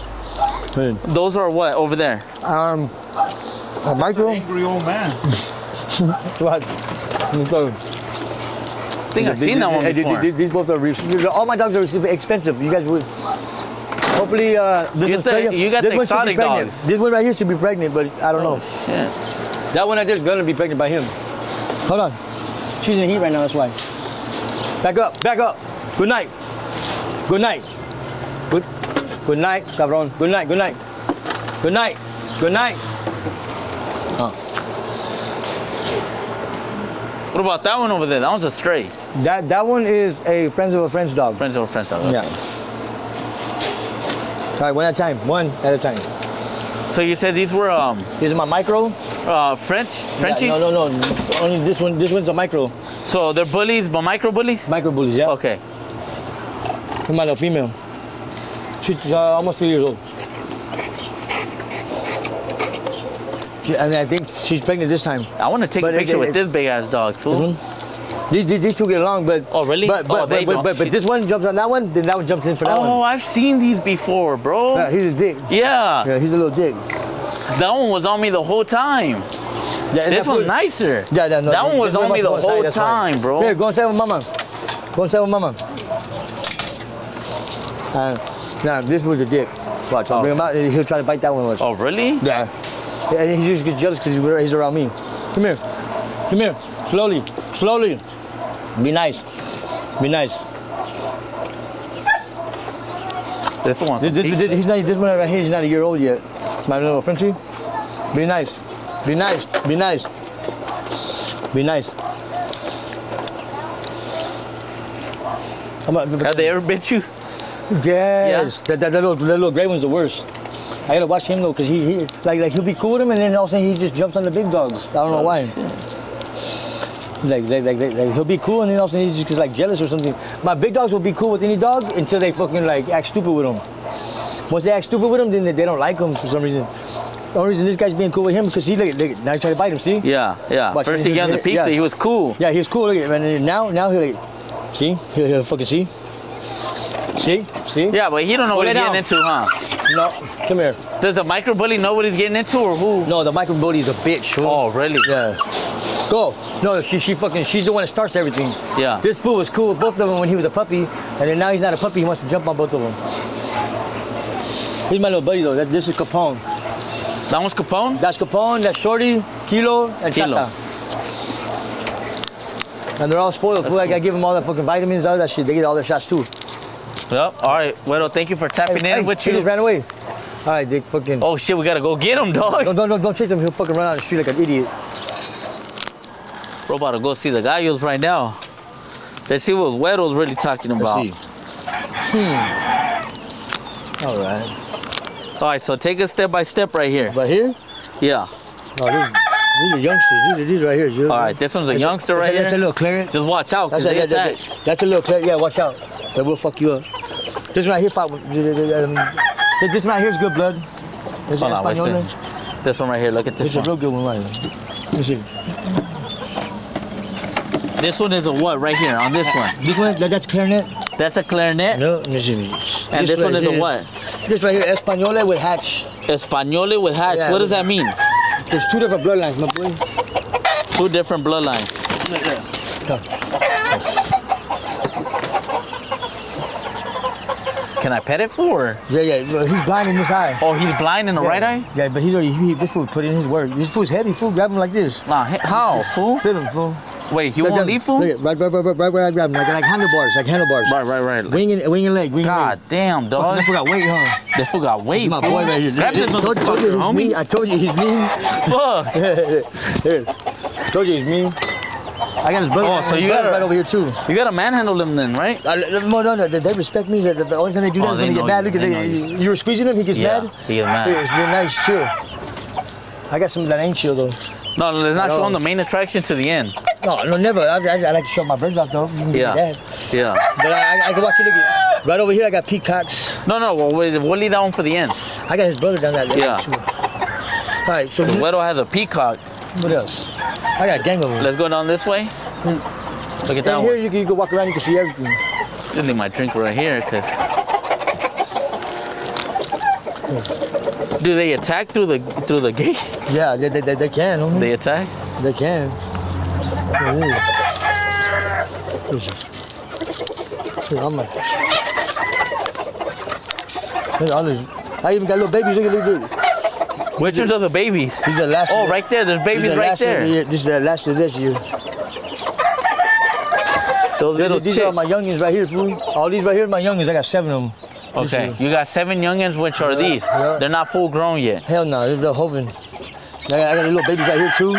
Man. Those are what over there? A micro. Angry old man. What? I think I've seen that one before. These both are all my dogs are expensive. You guys would. Hopefully, this one's pregnant. You got the exotic dogs. This one right here should be pregnant, but I don't know. Shit. That one right there is gonna be pregnant by him. Hold on. She's in heat right now. That's why. Back up. Back up. Good night. Good night. Good night, cabron. Good night. Good night. Good night. Good night. What about that one over there? That one's a stray. That one is a friends of a friend's dog. Friends of a friend's dog. Okay. Yeah. All right, one at a time. One at a time. So you said these were These are my micro. Frenchies? Yeah, no. Only this one. This one's a micro. So they're bullies, but micro bullies? Micro bullies, yeah. Okay. Here's my little female. She's almost 2 years old. And I think she's pregnant this time. I want to take a picture with this big ass dog, fool. These two get along, but oh really? But this one jumps on that one, then that one jumps in for that one. Oh, I've seen these before, bro. Yeah, he's a dick. Yeah. Yeah, he's a little dick. That one was on me the whole time. Yeah, this one's nicer. Yeah, no, that one was on me the whole time, bro. Here, go and say with mama. Go and say with mama. Now, this was a dick. Watch, I'll bring him out and he'll try to bite that one. Watch. Oh, really? Yeah. And he just gets jealous because he's around me. Come here. Come here. Slowly. Slowly. Be nice. Be nice. This one's this one right here is not a year old yet. My little Frenchie. Be nice. Be nice. Be nice. Be nice. Have they ever bit you? Yes. Yeah. That little gray one's the worst. I gotta watch him though, cause he he'll be cool with him, and then all of a sudden he just jumps on the big dogs. I don't know why. Like he'll be cool, and then all of a sudden he just gets like jealous or something. My big dogs will be cool with any dog until they fucking like act stupid with him. Once they act stupid with him, then they don't like him for some reason. The only reason this guy's being cool with him because he now he's trying to bite him. See? Yeah. Watch, first he got on the pizza, he was cool. Yeah, he was cool. Look at him, and now he'll see, he'll fucking see. See? Yeah, but he don't know what he's getting into, huh? No, come here. Does the micro bully know what he's getting into, or who? No, the micro bully is a bitch. Fool. Oh, really? Yeah. Go. No, she's the one that starts everything. Yeah. This fool was cool with both of them when he was a puppy, and then now he's not a puppy. He wants to jump on both of them. Here's my little buddy though. This is Capone. That one's Capone? That's Capone. That's Shorty, Kilo, and Chata. And they're all spoiled. Fool. Like I give them all the fucking vitamins, all that shit. They get all their shots too. Yep. All right, Huero, thank you for tapping in with you. He just ran away. All right, Dick, fucking. Oh shit, we gotta go get him, dog. Don't chase him. He'll fucking run out the street like an idiot. We're about to go see the gallos right now. Let's see what Huero's really talking about. All right. All right, so take it step by step right here. Right here? Yeah. Oh, These are youngsters. These are right here. You know? All right, this one's a youngster right That's a here. little claret. Just watch out, cause they attack. That's a little claret. Yeah, watch out. That will fuck you up. This right here, this right here is good blood. This Hold on, wait till- Español. This one right here. Look at This this is a one. real good one right here. Let me see. This one is a what right here on this one? This one, that's clarinet. That's a clarinet. No, let me see. And this one is a what? This right here, Español with hatch. Españole with hatch. Yeah, What does that mean? There's two different bloodlines, my boy. Two different bloodlines. Come. Can I pet it for? Yeah. Well, he's blind in this eye. Oh, he's blind in the right eye? Yeah, but this fool put in his work. This fool's heavy. Fool, grab him like this. Nah, how, fool? Feel him, fool. Wait, he won't leave, fool? Look, right where I grab him, like handlebars, Right. Wing and leg, God damn, dog. This fool got weight, huh? This fool got weight, My fool. boy right here. Grab this Told you motherfucker, he's homie. mean. I told you he's mean. Fuck. Here. Told you he's mean. I got his brother. Oh, so you brother gotta- right over here too. You gotta manhandle him then, right? No. They respect me. The only time they do that is they when they know get mad. you. Look at They know you were squeezing him. He gets Yeah, mad. he gets mad. Yeah, it's real nice, chill. I got some that ain't chill though. No, let's not No. show him the main attraction to the end. No, never. I like to show my birds off though. You can give me Yeah. that. Yeah. But I can walk you look at right over here. I got peacocks. No, we'll leave that one for the end. I got his brother down that. Yeah. Too. All right. So The Huero has a peacock. what else? I got a gang of them. Let's go down this way. Look at that And here one. you can walk around. You can see everything. Just leave my drink right here, cause. Do they attack through the gate? Yeah, they can. Homie. They attack? They can. I even got little babies. Look. Which ones are the babies? These are the last. Oh, right there. There's babies right there. This is the last of this year. Those little These chicks. are my youngins right here, fool. All these right here are my youngins. I got 7 of them. Okay, you got 7 youngins. Which are these? Yeah. They're not full grown yet. Hell no, they're hoving. I got little babies right here too.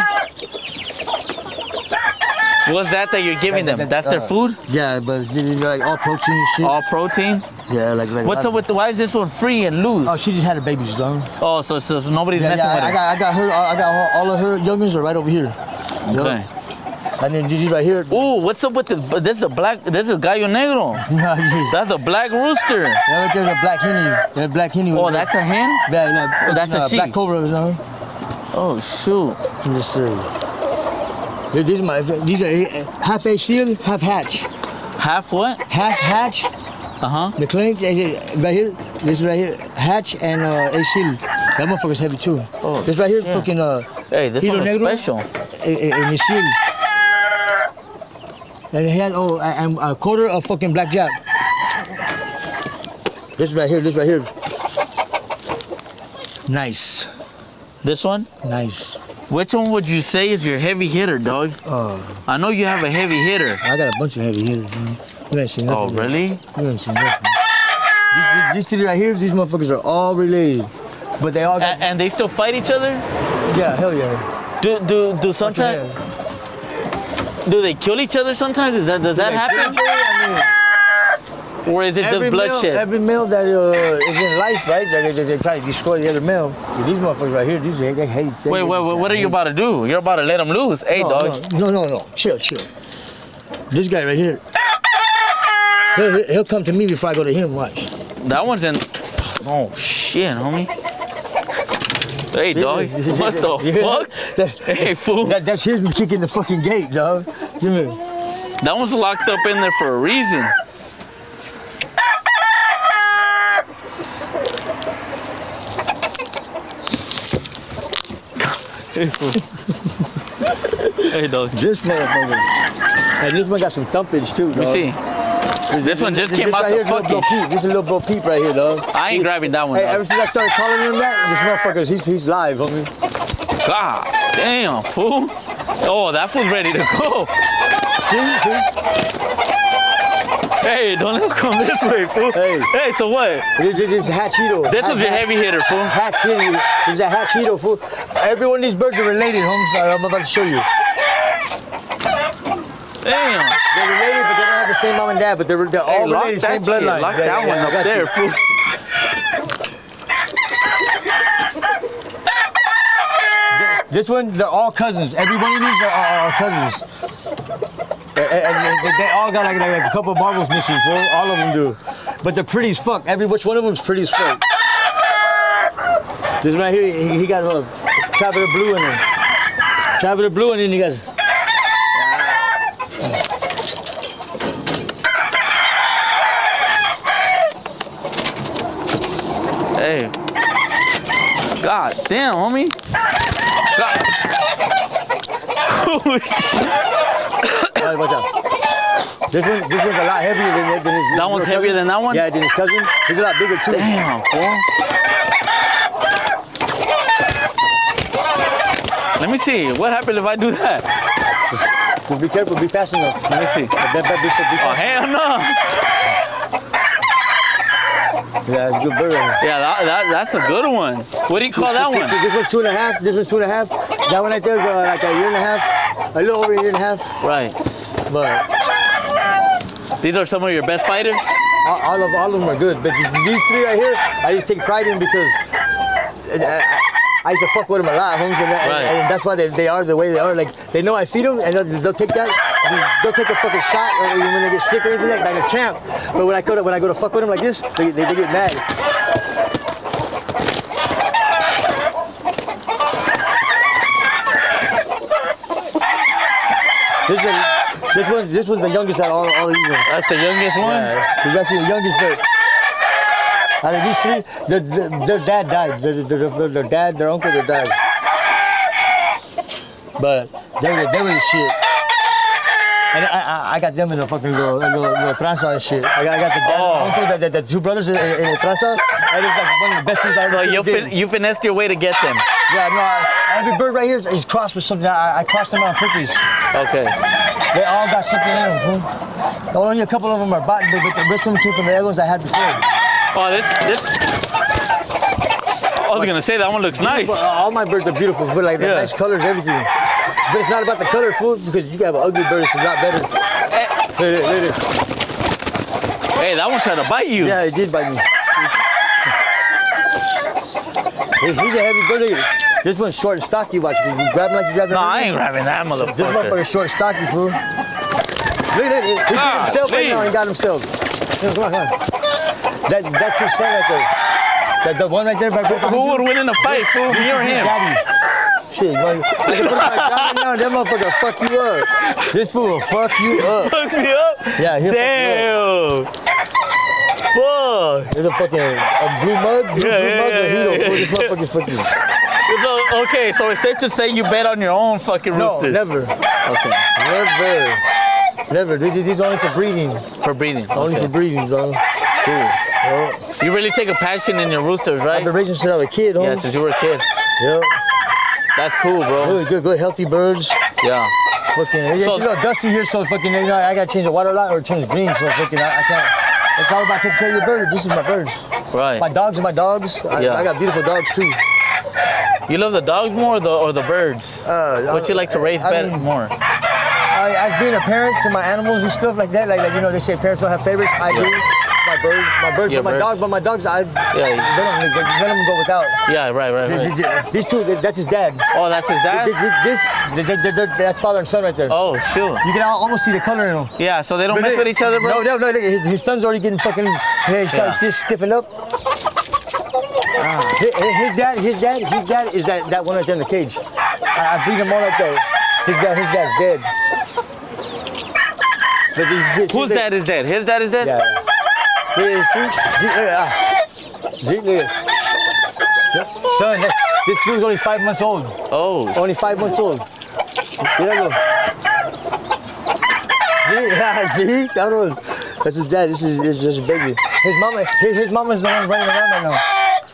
What's that you're giving them? That's their food? Yeah, but they're like all protein and shit. All protein? Yeah, like. What's up with why is this one free and loose? Oh, she just had her babies, done. Oh, so nobody's messing with her. I got her. I got all of her youngins are right over here. Okay. Yep. And then these right here. Ooh, what's up with this? This is a gallo negro. That's a black rooster. Yeah, there's a black henny. There's a black henny. Oh, that's a hen? Yeah, Oh, that's a sheep. black cobra, you know? Oh shoot. Yes, sir. These are half a shield, half hatch. Half what? Half hatch. Uh-huh. The clank right here. This right here, hatch and a shield. That motherfucker's heavy too. Oh, this right here, shit. fucking Hey, this Hilo one is Negro. special. And the shield. And it had and a quarter of fucking blackjack. This right here. Nice. This one? Nice. Which one would you say is your heavy hitter, dog? I know you have a heavy hitter. I got a bunch of heavy hitters, man. You ain't seen nothing. Oh, really? You ain't seen nothing. These three right here, these motherfuckers are all related. But they all got... And they still fight each other? Yeah, hell yeah. Do sometimes... Do they kill each other sometimes? Does that happen? Or is it just bloodshed? Every male that is in life, right? They try to destroy the other male. But these motherfuckers right here, they hate. Wait, what are you about to do? You're about to let them loose. Hey, dog. No. Chill. This guy right here, he'll come to me before I go to him, watch. That one's in... Oh, shit, homie. Hey, dog. What the fuck? Hey, fool. That's him kicking the fucking gate, dog. Give me. That one's locked up in there for a reason. Hey, fool. Hey, dog. This motherfucker. And this one got some thumpage too, dog. Let me see. This one just came out right the here, fucking... This is a little Bo Peep right here, dog. I ain't grabbing that one, Hey, dog. ever since I started calling him that, this motherfucker, he's live, homie. God damn, fool. Oh, that fool's ready to go. See? Hey, don't let him come this way, fool. Hey, so what? This is Hachito. This was your heavy hitter, fool. Hachito. This is a Hachito, fool. Every one of these birds are related, homie. So I'm about to show you. Damn. They're related, but they don't have the same mom and dad, but they're all Lock related, that same shit. bloodline. Lock Yeah, that one I up got there, you. fool. This one, they're all cousins. Every one of these are cousins. And they all got like a couple of marbles missing, fool. All of them do. But they're pretty as fuck. Which one of them's pretty as fuck. This one right here, he got a Traveler Blue in there. Traveler Blue, and then he got. Hey. God damn, homie. God. Alright, watch out. This one's a lot heavier than his. That one's heavier than that one? Yeah, than his cousin. He's a lot bigger too. Damn, fool. Let me see. What happens if I do that? Just be careful. Be fast enough. Let me see. Be fast. Oh, hell no. Yeah, it's a good burger. Yeah, that's a good one. What do you call that one? This one's 2.5. This one's 2.5. That one right there is like a year and a half. A little over a year and a half. Right. But these are some of your best fighters? all of them are good. But these three right here, I just take pride in because I used to fuck with them a lot, homes, and that's why they are the way they are. Like, they know I feed them, and they'll take that. They'll take a fucking shot when they get sick or anything like a champ. But when I go to fuck with them like this, they get mad. This one's the youngest out of all of these ones. That's the youngest one? Yeah, he's actually the youngest, but out of these three, their dad died. Their dad, their uncle, their dad. But they were the shit. And I got them in a fucking little tranza and shit. I got the dad, uncle, the two brothers in a tranza. That is like one of the best things I ever did. You finessed your way to get them. Yeah, no, every bird right here is crossed with something. I crossed them on purpose. Okay. They all got something in them, fool. Only a couple of them are bought, but the rest of them came from the other ones I had before. Oh, this. I was gonna say that one looks nice. All my birds are beautiful, fool. Like nice colors, everything. But it's not about the color, fool, because you can have an ugly bird. It's a lot better. Hey, that one tried to bite you. Yeah, it did bite me. He's a heavy bird. This one's short and stocky. Watch me. You grab him like you grab him. No, I ain't grabbing that motherfucker. This motherfucker's short and stocky, fool. Look at it. He beat himself right now and got himself. Come on. That's his son right there. The one right there. Who would win in a fight, fool? Me or him? Daddy. Shit, man. That motherfucker fuck you up. This fool will fuck you up. Fuck me up? Yeah, he'll fuck you up. Damn. Fuck. There's a fucking blue mug. Blue mug or Hito. This motherfucker's fucking. Okay, so it's safe to say you bet on your own fucking rooster. No, never. Okay. Never. These are only for breeding. For breeding. Only for breeding, bro. Cool. You really take a passion in your roosters, right? I've been raising since I was a kid, homie. Yeah, since you were a kid. Yep. That's cool, bro. Really good, healthy birds. Yeah. Fucking, it's a little dusty here, so fucking, I gotta change the water a lot or change green, so fucking, I can't. It's all about taking care of your bird. This is my birds. Right. My dogs are my dogs. I got beautiful dogs too. You love the dogs more or the birds? What you like to raise better more? As being a parent to my animals and stuff like that, like they say parents don't have favorites. I do. My birds, but my dogs, they don't let them go without. Yeah, right. These two, that's his dad. Oh, that's his dad? That's father and son right there. Oh, shoot. You can almost see the color in them. Yeah, so they don't mess with each other, bro? No, his son's already getting fucking, just stiffened up. His dad is that one right there in the cage. I beat him all like that. His dad's dead. Whose dad is dead? His dad is dead? Yeah. Son, this fool's only 5 months old. Oh. Only 5 months old. See? That's his dad. This is just a baby. His mama's the one running around right now.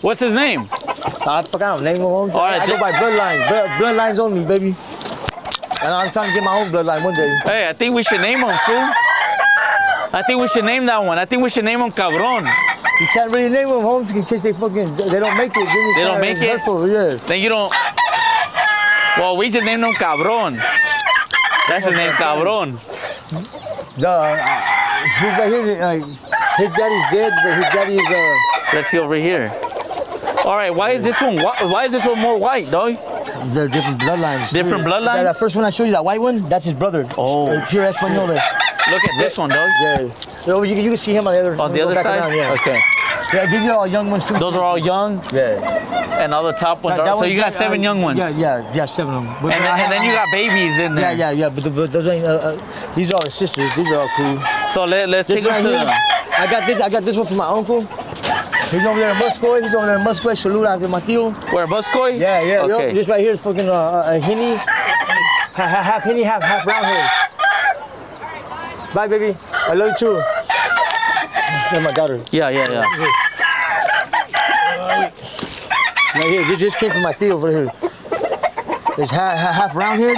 What's his name? I don't name him. Right, I go by bloodline. Bloodline's on me, baby. And I'm trying to get my own bloodline one day. Hey, I think we should name him, fool. I think we should name that one. I think we should name him Cabron. You can't really name them, Holmes, in case they don't make it. They don't make it? Hurtful, yeah. Then you don't. Well, we just named him Cabron. That's his name, Cabron. He's right here. His daddy's dead, but his daddy's. Let's see over here. All right, why is this one more white, dog? They're different bloodlines. Different bloodlines? That first one I showed you, that white one, that's his brother. Oh, Pure Espanol. Look at this one, dog. Yeah. So you can see him on the other. On the other side? Around, yeah. Okay. Yeah, these are all young ones too. Those are all young? Yeah. And all the top ones That are. So one- you got 7 young ones. Yeah, 7 of them. But And then you got babies in there. Yeah. But those ain't. These are all his sisters. These are all cool. So let's This take them right to here, the. I got this one from my uncle. He's over there in Muscoy. Salute out to my tío. Where, Buscoy? Yeah. Okay. Yo, this right here is fucking a Henny. Half Henny, half round head. Bye, baby. I love you too. That's my daughter. Yeah. Right here. This came from my tío over here. It's half round head,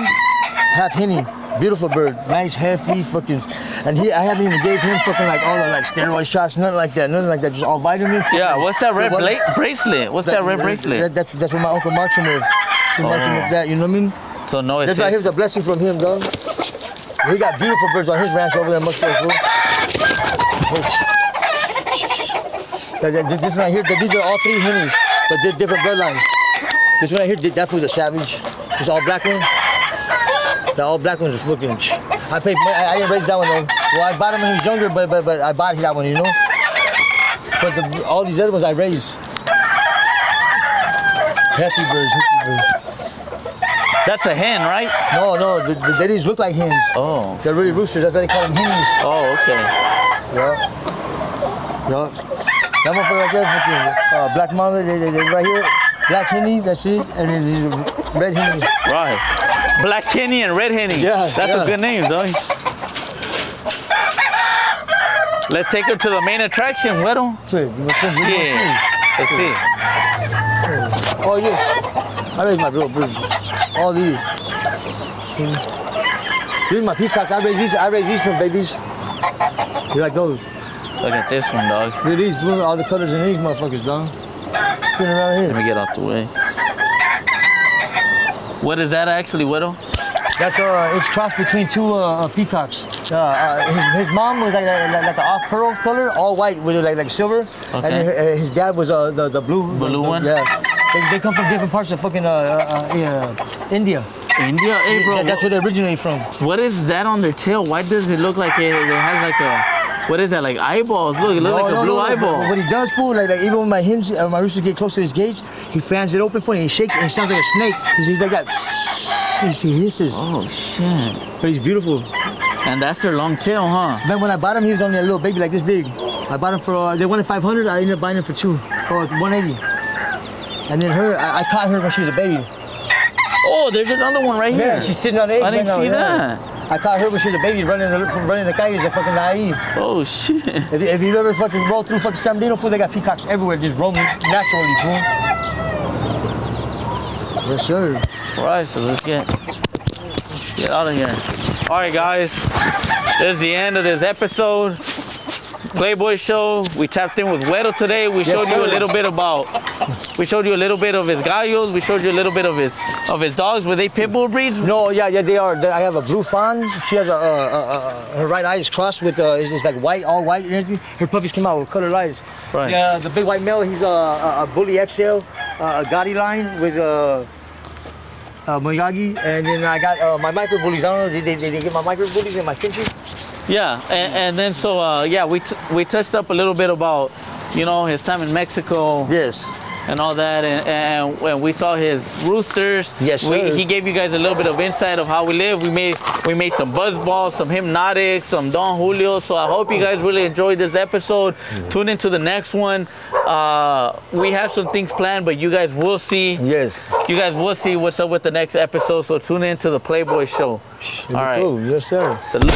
half Henny. Beautiful bird. Nice, hefty, fucking. And I haven't even gave him fucking like all the like steroid shots, nothing like that. Just all vitamins. Yeah, what's that red bracelet? What's that red bracelet? That's what my uncle marks him with. He marks him with that, you know what I mean? So no, it's That's right here's a blessing from him, dog. He got beautiful birds on his ranch over there in Muscoy, fool. This one right here, these are all 3 Hennies, but they're different bloodlines. This one right here, that fool's a savage. This all black one. The all black ones are fucking. I didn't raise that one though. Well, I bought him when he was younger, but I bought that one, you know. But all these other ones I raised. Hefty birds. That's a hen, right? No, they just look like hens. Oh. They're really roosters. That's why they call them hennies. Oh, okay. Yeah. That motherfucker right there, fucking black mama, they right here. Black henny, that's it. And then these red hennies. Right. Black Henny and Red Henny. Yeah, That's yeah. a good name, dog. Let's take her to the main attraction, Huero. Yeah. Let's see. Oh, yeah. I raised my real birds. All these. These are my peacocks. I raise these from babies. You like those? Look at this one, dog. Look at these. Look at all the colors in these motherfuckers, dog. Spin around Let here. me get out the way. What is that actually, Huero? That's it's crossed between 2 peacocks. His mom was like an off pearl color, all white with like silver, and then his dad was the blue one. Yeah, they come from different parts of fucking India. India? Hey, bro. That's where they originate from. What is that on their tail? Why does it look like it has like a, what is that, like eyeballs? Look, it looks like a blue eyeball. What he does, fool, like even when my hens, my roosters get close to his cage, he fans it open for me, he shakes, and he sounds like a snake. He's like that. He hisses. Oh, shit. But he's beautiful. And that's their long tail, huh? Then when I bought him, he was only a little baby like this big. I bought him for, they wanted 500, I ended up buying him for 180. And then I caught her when she was a baby. Oh, there's another one right here. Yeah, she's sitting on the eggs. I didn't see that. I caught her when she was a baby running the calles, a fucking naive. Oh, shit. If you ever fucking roll through fucking San Bernardino, fool, they got peacocks everywhere, just roaming naturally, fool. Yes, sir. All right, so let's get out of here. All right, guys. This is the end of this episode. Playboy show. We tapped in with Huero today. We showed you a little bit about. We showed you a little bit of his gallos. We showed you a little bit of his dogs. Were they pit bull breeds? No, yeah, they are. I have a blue fawn. She has her right eye is crossed with it's like white, all white and everything. Her puppies came out with colored eyes. Right. Yeah, the big white male. He's a bully XL, a Gotti line with Miyagi, and then I got my micro bullies. I don't know, did they get my micro bullies and my finches? Yeah, and then so yeah, we touched up a little bit about, you know, his time in Mexico. Yes. And all that, and when we saw his roosters, yes, sir. He gave you guys a little bit of insight of how we live. We made some buzz balls, some hypnotics, some Don Julio. So I hope you guys really enjoyed this episode. Tune into the next one. We have some things planned, but you guys will see. Yes. You guys will see what's up with the next episode. So tune in to the Playboy show. All right. Cool. Yes, sir. Salute.